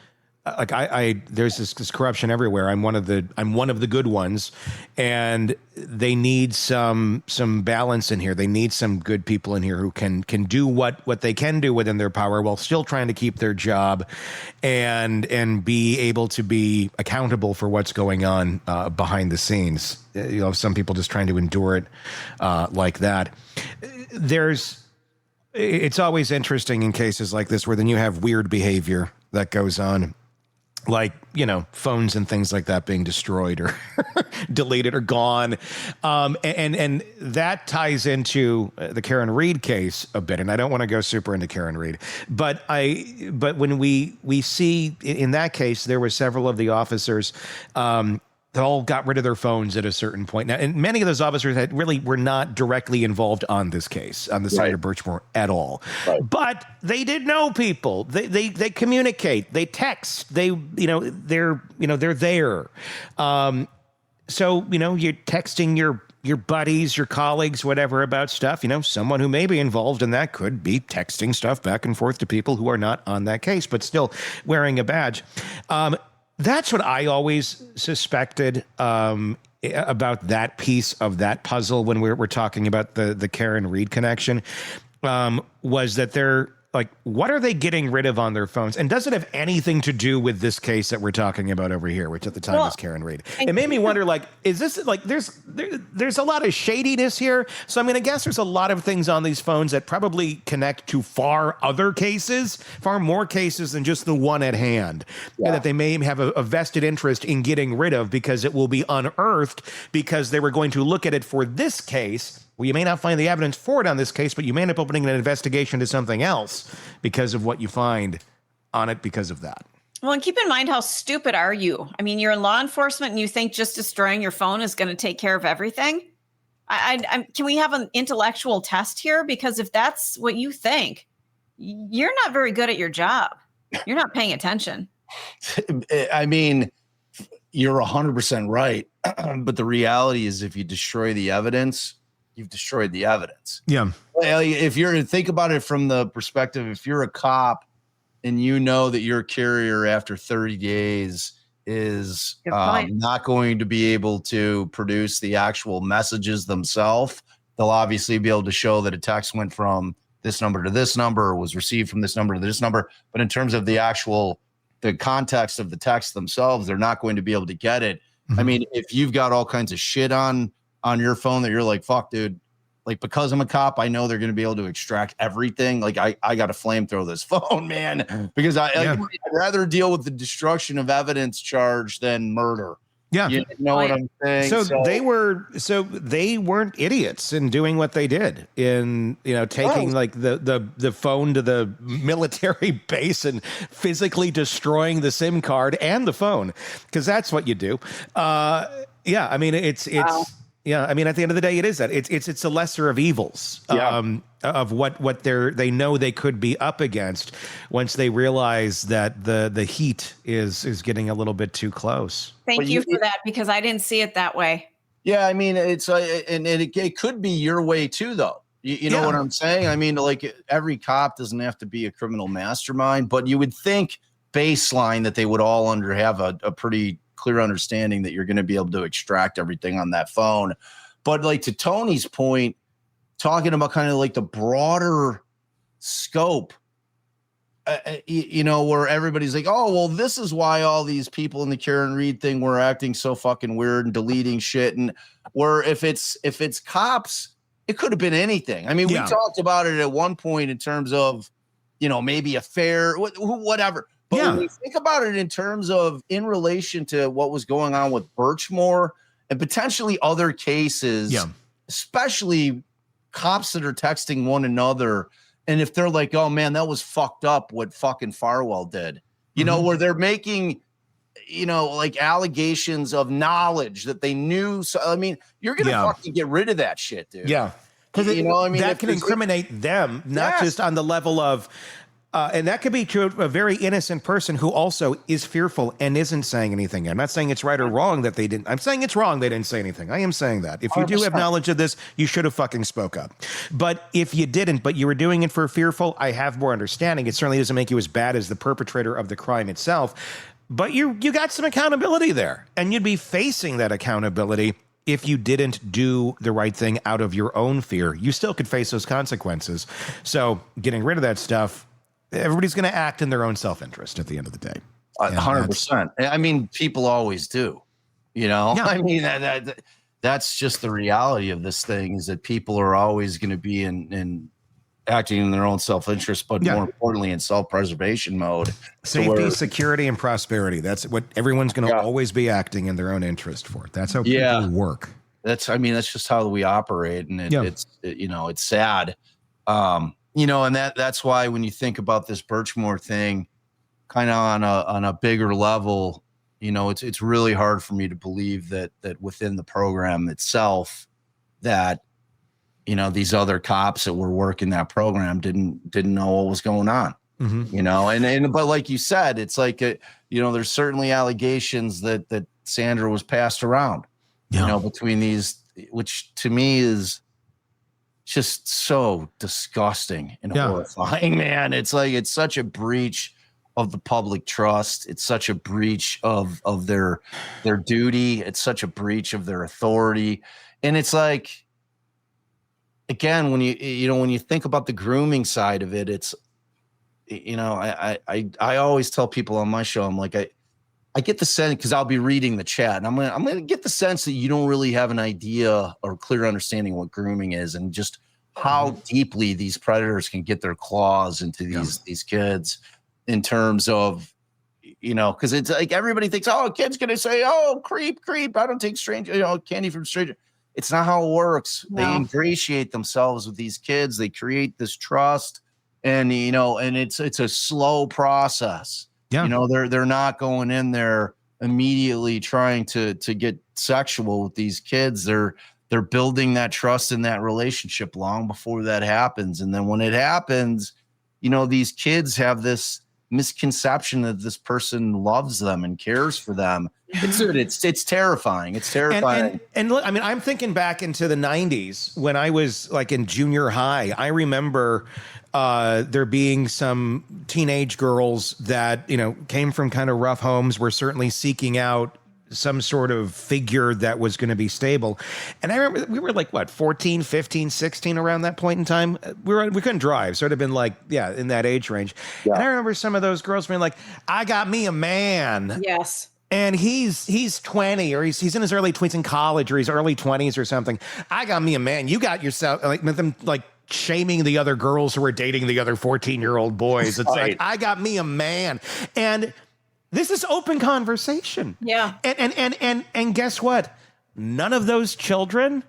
like there's this corruption everywhere. I'm one of the good ones, and they need some balance in here. They need some good people in here who can do what they can do within their power while still trying to keep their job and be able to be accountable for what's going on behind the scenes. You know, some people just trying to endure it like that. It's always interesting in cases like this where then you have weird behavior that goes on, like, you know, phones and things like that being destroyed or deleted or gone. And that ties into the Karen Reed case a bit. And I don't want to go super into Karen Reed, but when we see in that case, there were several of the officers, they all got rid of their phones at a certain point. Now, and many of those officers were not directly involved on this case, on the Sandra Birchmore at all. Right. But they did know people. They communicate. They text. They're there. So, you know, you're texting your buddies, your colleagues, whatever about stuff. You know, someone who may be involved in that could be texting stuff back and forth to people who are not on that case, but still wearing a badge. That's what I always suspected about that piece of that puzzle when we're talking about the Karen Reed connection, was that they're like, what are they getting rid of on their phones? And does it have anything to do with this case that we're talking about over here, which at the time was Karen Reed? It made me wonder, like, is this like there's a lot of shadiness here? So I'm going to guess there's a lot of things on these phones that probably connect to far more cases than just the one at hand, and that they may have a vested interest in getting rid of because it will be unearthed because they were going to look at it for this case. Well, you may not find the evidence for it on this case, but you may end up opening an investigation to something else because of what you find on it because of that. Well, and keep in mind, how stupid are you? I mean, you're in law enforcement and you think just destroying your phone is going to take care of everything? Can we have an intellectual test here? Because if that's what you think, you're not very good at your job. You're not paying attention. I mean, you're 100% right. But the reality is if you destroy the evidence, you've destroyed the evidence. Yeah. If think about it from the perspective, if you're a cop and you know that your carrier after 30 days is Good point. not going to be able to produce the actual messages themselves. They'll obviously be able to show that a text went from this number to this number, or was received from this number to this number. But in terms of the context of the text themselves, they're not going to be able to get it. I mean, if you've got all kinds of shit on your phone that you're like, fuck, dude, like, because I'm a cop, I know they're going to be able to extract everything. Like, I got to flamethrow this phone, man, because I'd rather deal with the destruction of evidence charge than murder. Yeah. You know what I'm saying? So they weren't idiots in doing what they did in, taking like the phone to the military base and physically destroying the SIM card and the phone, because that's what you do. Yeah. I mean, it's yeah. I mean, at the end of the day, it is that it's a lesser of evils of what they know they could be up against once they realize that the heat is getting a little bit too close. Thank you for that, because I didn't see it that way. Yeah, I mean, it's and it could be your way too, though. You know what I'm saying? I mean, like, every cop doesn't have to be a criminal mastermind, but you would think baseline that they would all have a pretty clear understanding that you're going to be able to extract everything on that phone. But like, to Tony's point, talking about kind of like the broader scope, where everybody's like, oh, well, this is why all these people in the Karen Reed thing were acting so fucking weird and deleting shit. And where if it's cops, it could have been anything. I mean, we talked about it at one point in terms of, maybe affair, whatever. But when we think about it in terms of in relation to what was going on with Birchmore and potentially other cases, especially cops that are texting one another, and if they're like, oh man, that was fucked up what fucking Farwell did, where they're making, like allegations of knowledge that they knew. So, I mean, you're going to fucking get rid of that shit, dude. Yeah. Because that can incriminate them, not just on the level of, and that could be true of a very innocent person who also is fearful and isn't saying anything. I'm not saying it's right or wrong that they didn't. I'm saying it's wrong they didn't say anything. I am saying that. If you do have knowledge of this, you should have fucking spoke up. But if you didn't, but you were doing it for fearful, I have more understanding. It certainly doesn't make you as bad as the perpetrator of the crime itself. But you got some accountability there. And you'd be facing that accountability if you didn't do the right thing out of your own fear. You still could face those consequences. So getting rid of that stuff, everybody's going to act in their own self-interest at the end of the day. 100%. I mean, people always do, I mean, that's just the reality of this thing, is that people are always going to be in acting in their own self-interest, but more importantly in self-preservation mode. Safety, security, and prosperity. That's what everyone's going to always be acting in their own interest for. That's how people work. That's just how we operate. And it's sad. And that's why when you think about this Birchmore thing, kind of on a bigger level, it's really hard for me to believe that within the program itself, that these other cops that were working that program didn't know what was going on. But like you said, it's like there's certainly allegations that Sandra was passed around, between these, which to me is just so disgusting and horrifying, man. It's like, it's such a breach of the public trust. It's such a breach of their duty. It's such a breach of their authority. And it's like, again, when you think about the grooming side of it, it's, I always tell people on my show, I'm like, I get the sense, because I'll be reading the chat, and I'm gonna get the sense that you don't really have an idea or clear understanding what grooming is, and just how deeply these predators can get their claws into these kids, in terms of, because it's like everybody thinks, oh, a kid's gonna say, oh, creep, I don't take candy from stranger. It's not how it works. No. They ingratiate themselves with these kids. They create this trust, and and it's a slow process. Yeah. They're not going in there immediately trying to get sexual with these kids. They're building that trust in that relationship long before that happens. And then when it happens, these kids have this misconception that this person loves them and cares for them. It's terrifying. It's terrifying. And look, I mean, I'm thinking back into the 90s when I was like in junior high. I remember there being some teenage girls that, came from kind of rough homes, were certainly seeking out some sort of figure that was going to be stable. And I remember we were like, 14, 15, 16 around that point in time. We couldn't drive. So it'd have been like, in that age range. Yeah. And I remember some of those girls being like, I got me a man. Yes. And he's 20 or he's in his early tweens in college or he's early 20s or something. I got me a man. You got yourself, like, with them, like, shaming the other girls who were dating the other 14-year-old boys. It's like, I got me a man. And this is open conversation. Yeah. And guess what? None of those children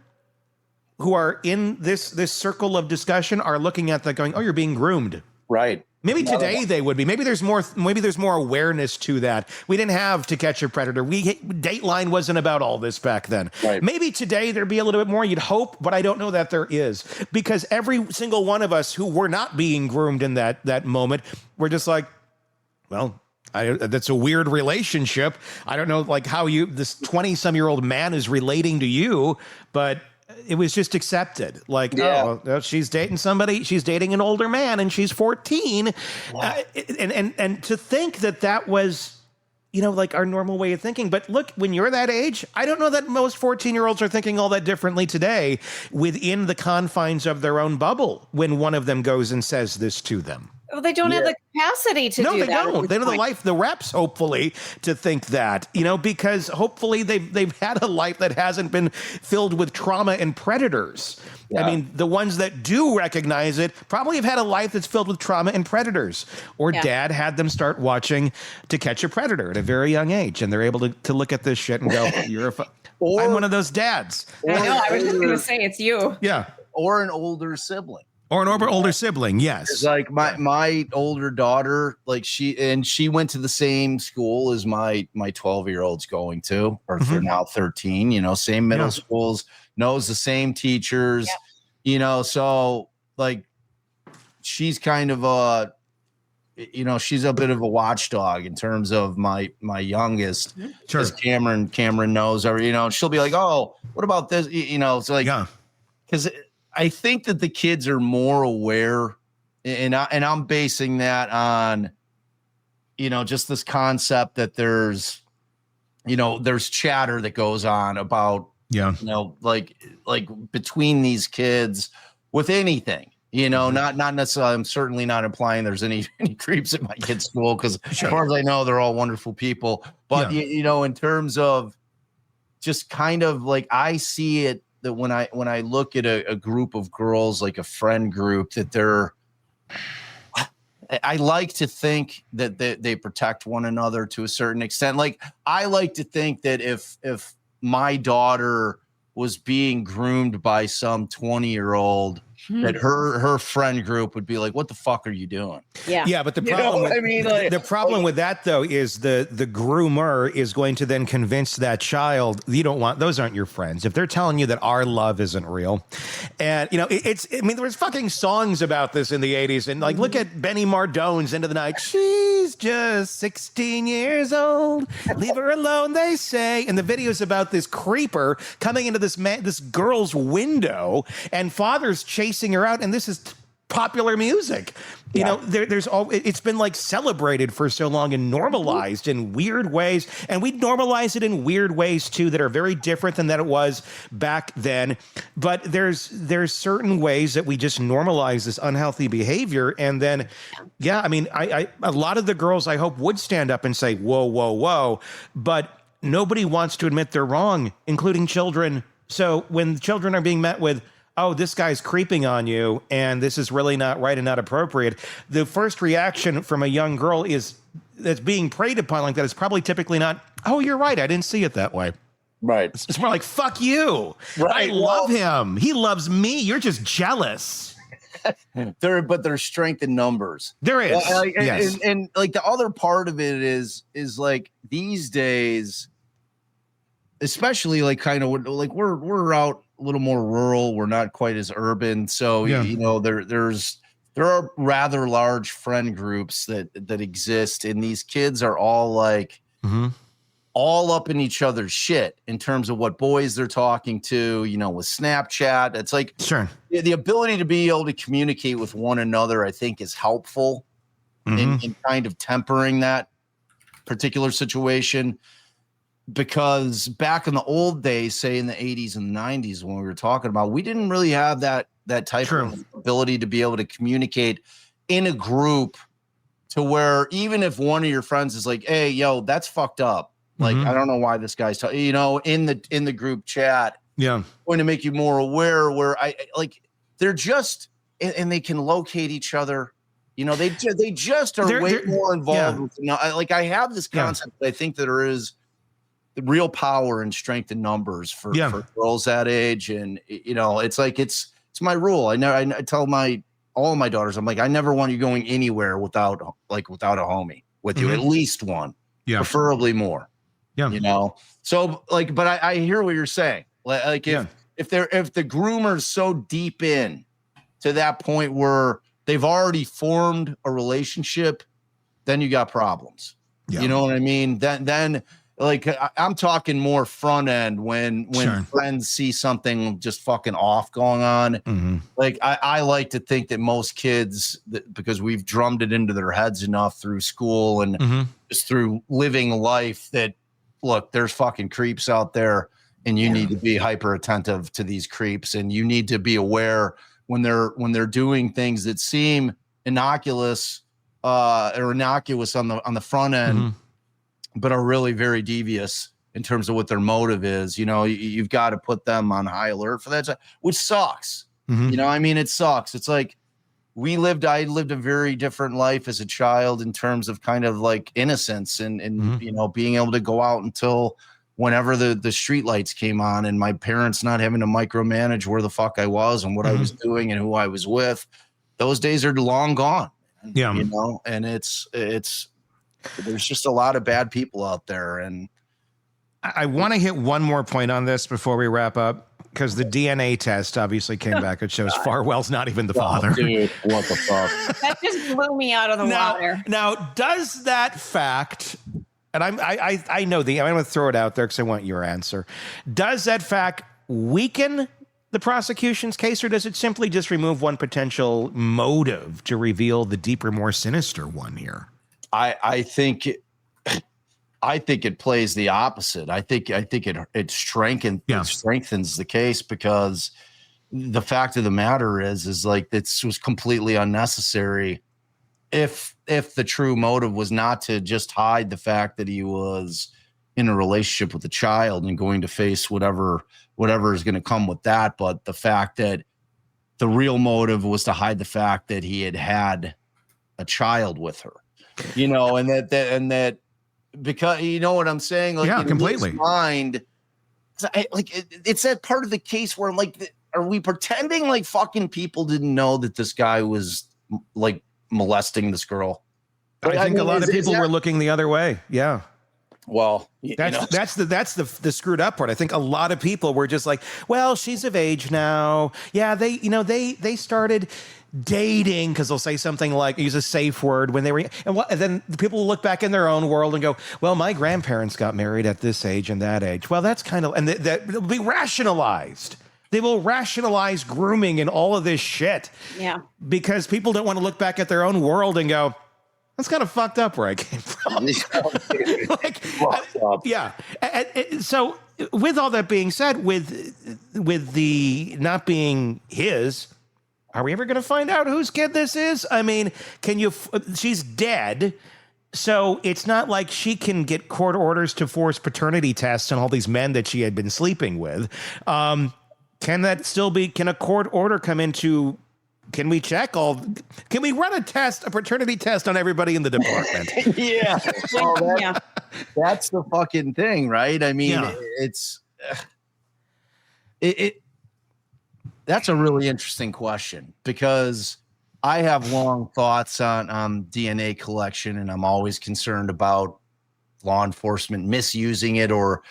who are in this circle of discussion are looking at that going, oh, you're being groomed. Right. Maybe today they would be. Maybe there's more awareness to that. We didn't have To Catch a Predator. Dateline wasn't about all this back then. Right. Maybe today there'd be a little bit more, you'd hope, but I don't know that there is. Because every single one of us who were not being groomed in that moment, we're just like, well, that's a weird relationship. I don't know, like, how this 20-some-year-old man is relating to you, but it was just accepted. Like, oh, she's dating somebody. She's dating an older man, and she's 14. Wow. And to think that was, like our normal way of thinking. But look, when you're that age, I don't know that most 14-year-olds are thinking all that differently today within the confines of their own bubble when one of them goes and says this to them. Well, they don't have the capacity to do that. No, they don't. They don't have the reps, hopefully, to think that, because hopefully they've had a life that hasn't been filled with trauma and predators. Yeah. I mean, the ones that do recognize it probably have had a life that's filled with trauma and predators. Or dad had them start watching To Catch a Predator at a very young age, and they're able to look at this shit and go, I'm one of those dads. I know. I was just going to say it's you. Yeah. Or an older sibling. Or an older sibling, yes. It's like my older daughter, like she went to the same school as my 12-year-old's going to, or they're now 13, same middle schools, knows the same teachers, so like she's kind of she's a bit of a watchdog in terms of my youngest. Sure. As Cameron knows her, she'll be like, oh, what about this? It's like, because I think that the kids are more aware, and I'm basing that on, just this concept that there's chatter that goes on about, like between these kids with anything, not necessarily. I'm certainly not implying there's any creeps at my kid's school, because as far as I know, they're all wonderful people. But in terms of just kind of like, I see it, that when I look at a group of girls, like a friend group, that I like to think that they protect one another to a certain extent. Like, I like to think that if my daughter was being groomed by some 20-year-old, that her friend group would be like, what the fuck are you doing? Yeah, but the problem the problem with that, though, is the groomer is going to then convince that child, those aren't your friends. If they're telling you that our love isn't real. And there was fucking songs about this in the 80s, and like, look at Benny Mardone's Into the Night. She's just 16 years old. Leave her alone, they say. And the video's about this creeper coming into this girl's window, and father's chasing her out, and this is popular music. It's been like celebrated for so long and normalized in weird ways, and we normalize it in weird ways too that are very different than that it was back then. But there's certain ways that we just normalize this unhealthy behavior, and then I a lot of the girls, I hope, would stand up and say, whoa, but nobody wants to admit they're wrong, including children. So when children are being met with, oh, this guy's creeping on you, and this is really not right and not appropriate, the first reaction from a young girl that's being preyed upon like that is probably typically not, oh, you're right, I didn't see it that way. Right. It's more like, fuck you. Right. I love him. He loves me. You're just jealous. There's strength in numbers. There is. Yes. And like the other part of it is like these days, especially like kind of like we're out a little more rural. We're not quite as urban. So, there are rather large friend groups that exist, and these kids are all like, all up in each other's shit in terms of what boys they're talking to, with Snapchat. It's like the ability to be able to communicate with one another, I think, is helpful in kind of tempering that particular situation. Because back in the old days, say in the 80s and 90s, when we were talking about, we didn't really have that type of ability to be able to communicate in a group to where even if one of your friends is like, hey, yo, that's fucked up. Like, I don't know why this guy's talking, in the group chat. Yeah. Going to make you more aware where they're just, and they can locate each other. They just are way more involved. Yeah. I have this concept that I think that there is the real power and strength in numbers for girls that age. And, it's my rule. I tell all of my daughters, I'm like, I never want you going anywhere without a homie with you, at least one, preferably more. Yeah. So but I hear what you're saying. If the groomer's so deep in to that point where they've already formed a relationship, then you got problems. Yeah. You know what I mean? Then I'm talking more front end when friends see something just fucking off going on. I like to think that most kids, because we've drummed it into their heads enough through school and just through living life, that look, there's fucking creeps out there, and you need to be hyper attentive to these creeps, and you need to be aware when they're doing things that seem innocuous or innocuous on the front end, but are really very devious in terms of what their motive is. You've got to put them on high alert for that, which sucks. It sucks. It's like I lived a very different life as a child in terms of kind of like innocence and being able to go out until whenever the street lights came on, and my parents not having to micromanage where the fuck I was and what I was doing and who I was with. Those days are long gone. Yeah. And it's there's just a lot of bad people out there. And I want to hit one more point on this before we wrap up, because the DNA test obviously came back. It shows Farwell's not even the father. Dude, what the fuck? That just blew me out of the water. Now, does that fact, and I know I'm going to throw it out there because I want your answer. Does that fact weaken the prosecution's case, or does it simply just remove one potential motive to reveal the deeper, more sinister one here? I think it plays the opposite. I think it strengthens the case, because the fact of the matter is like this was completely unnecessary. If the true motive was not to just hide the fact that he was in a relationship with a child and going to face whatever is going to come with that, but the fact that the real motive was to hide the fact that he had a child with her, and that. Because you know what I'm saying? Completely. His mind, it's that part of the case where I'm like, are we pretending like fucking people didn't know that this guy was like molesting this girl? I think a lot of people were looking the other way. Yeah. Well, that's the screwed up part. I think a lot of people were just like, well, she's of age now. Yeah, they started dating, because they'll say something like, use a safe word when they were, and then the people will look back in their own world and go, well, my grandparents got married at this age and that age. Well, that's kind of, and that will be rationalized. They will rationalize grooming and all of this shit. Yeah. Because people don't want to look back at their own world and go, that's kind of fucked up where I came from. Yeah. So with all that being said, with the not being his, are we ever going to find out whose kid this is? I mean, she's dead, so it's not like she can get court orders to force paternity tests on all these men that she had been sleeping with. Can a court order come into, can we run a paternity test on everybody in the department? Yeah. That's the fucking thing, right? I mean, that's a really interesting question, because I have long thoughts on DNA collection, and I'm always concerned about law enforcement misusing it or,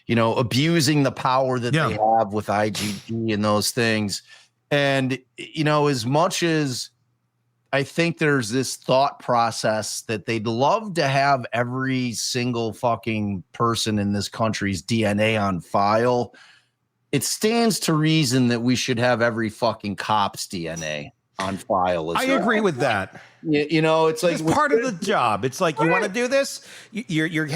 abusing the power that they have with IgG and those things. And, as much as I think there's this thought process that they'd love to have every single fucking person in this country's DNA on file. It stands to reason that we should have every fucking cop's DNA on file. I agree with that. You know, it's like It's part of the job. It's like, you want to do this? You're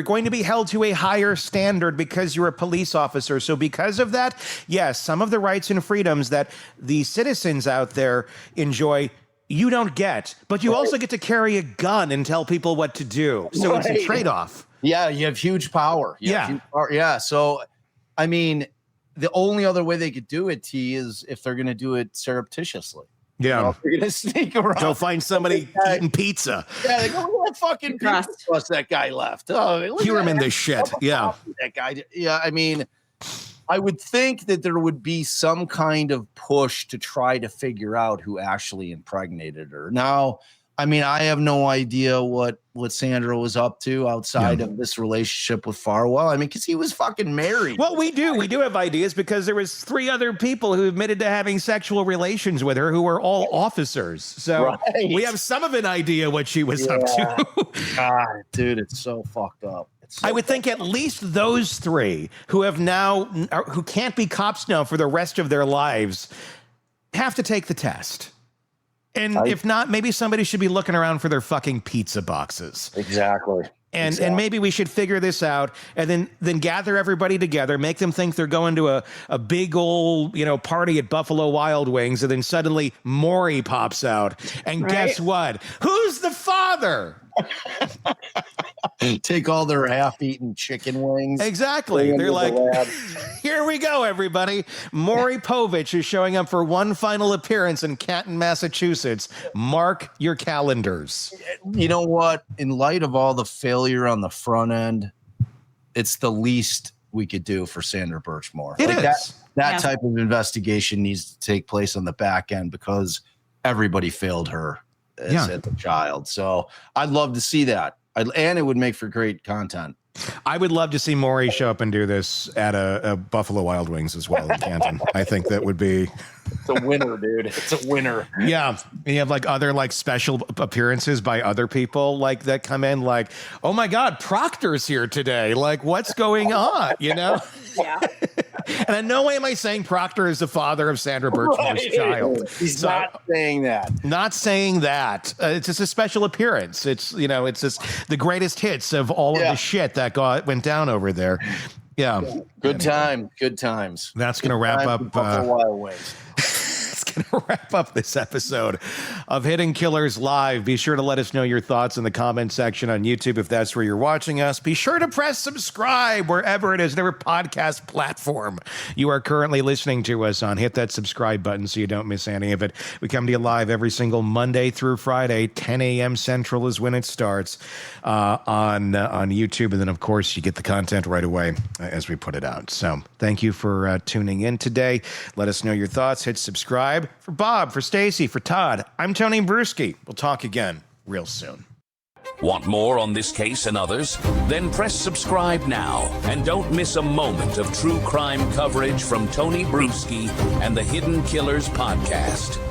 going to be held to a higher standard because you're a police officer. So because of that, yes, some of the rights and freedoms that the citizens out there enjoy, you don't get. But you also get to carry a gun and tell people what to do. So it's a trade-off. Yeah, you have huge power. Yeah. So, I mean, the only other way they could do it, T, is if they're going to do it surreptitiously. Yeah. You know, they're going to sneak around. Go find somebody eating pizza. Yeah, they go, look at that fucking pizza plus that guy left. Oh, Hear him in this shit. Yeah. That guy. Yeah, I mean, I would think that there would be some kind of push to try to figure out who actually impregnated her. Now, I mean, I have no idea what Sandra was up to outside of this relationship with Farwell. I mean, because he was fucking married. Well, we do have ideas because there was 3 other people who admitted to having sexual relations with her who were all officers. So we have some of an idea what she was up to. God, dude, it's so fucked up. I would think at least those 3 who can't be cops now for the rest of their lives have to take the test. And if not, maybe somebody should be looking around for their fucking pizza boxes. Exactly. And maybe we should figure this out and then gather everybody together, make them think they're going to a big old, party at Buffalo Wild Wings, and then suddenly Maury pops out. And guess what? Who's the father? Take all their half-eaten chicken wings. Exactly. They're like, here we go, everybody. Maury Povich is showing up for one final appearance in Canton, Massachusetts. Mark your calendars. You know what? In light of all the failure on the front end, it's the least we could do for Sandra Birchmore. It is. That type of investigation needs to take place on the back end because everybody failed her as a child. So I'd love to see that. And it would make for great content. I would love to see Maury show up and do this at a Buffalo Wild Wings as well in Canton. I think that would be... It's a winner, dude. It's a winner. Yeah. You have other special appearances by other people that come in oh my God, Proctor's here today. What's going on? Yeah. And in no way am I saying Proctor is the father of Sandra Birchmore's child. He's not saying that. Not saying that. It's just a special appearance. It's, it's just the greatest hits of all of the shit that went down over there. Yeah. Good times. That's going to wrap up. Wild Wings. Going to wrap up this episode of Hidden Killers Live. Be sure to let us know your thoughts in the comment section on YouTube if that's where you're watching us. Be sure to press subscribe wherever it is, whatever podcast platform you are currently listening to us on. Hit that subscribe button so you don't miss any of it. We come to you live every single Monday through Friday. 10 a.m. Central is when it starts on YouTube. And then, of course, you get the content right away as we put it out. So thank you for tuning in today. Let us know your thoughts. Hit subscribe. For Bob, for Stacy, for Todd, I'm Tony Bruschi. We'll talk again real soon. Want more on this case and others? Then press subscribe now and don't miss a moment of true crime coverage from Tony Bruschi and the Hidden Killers podcast.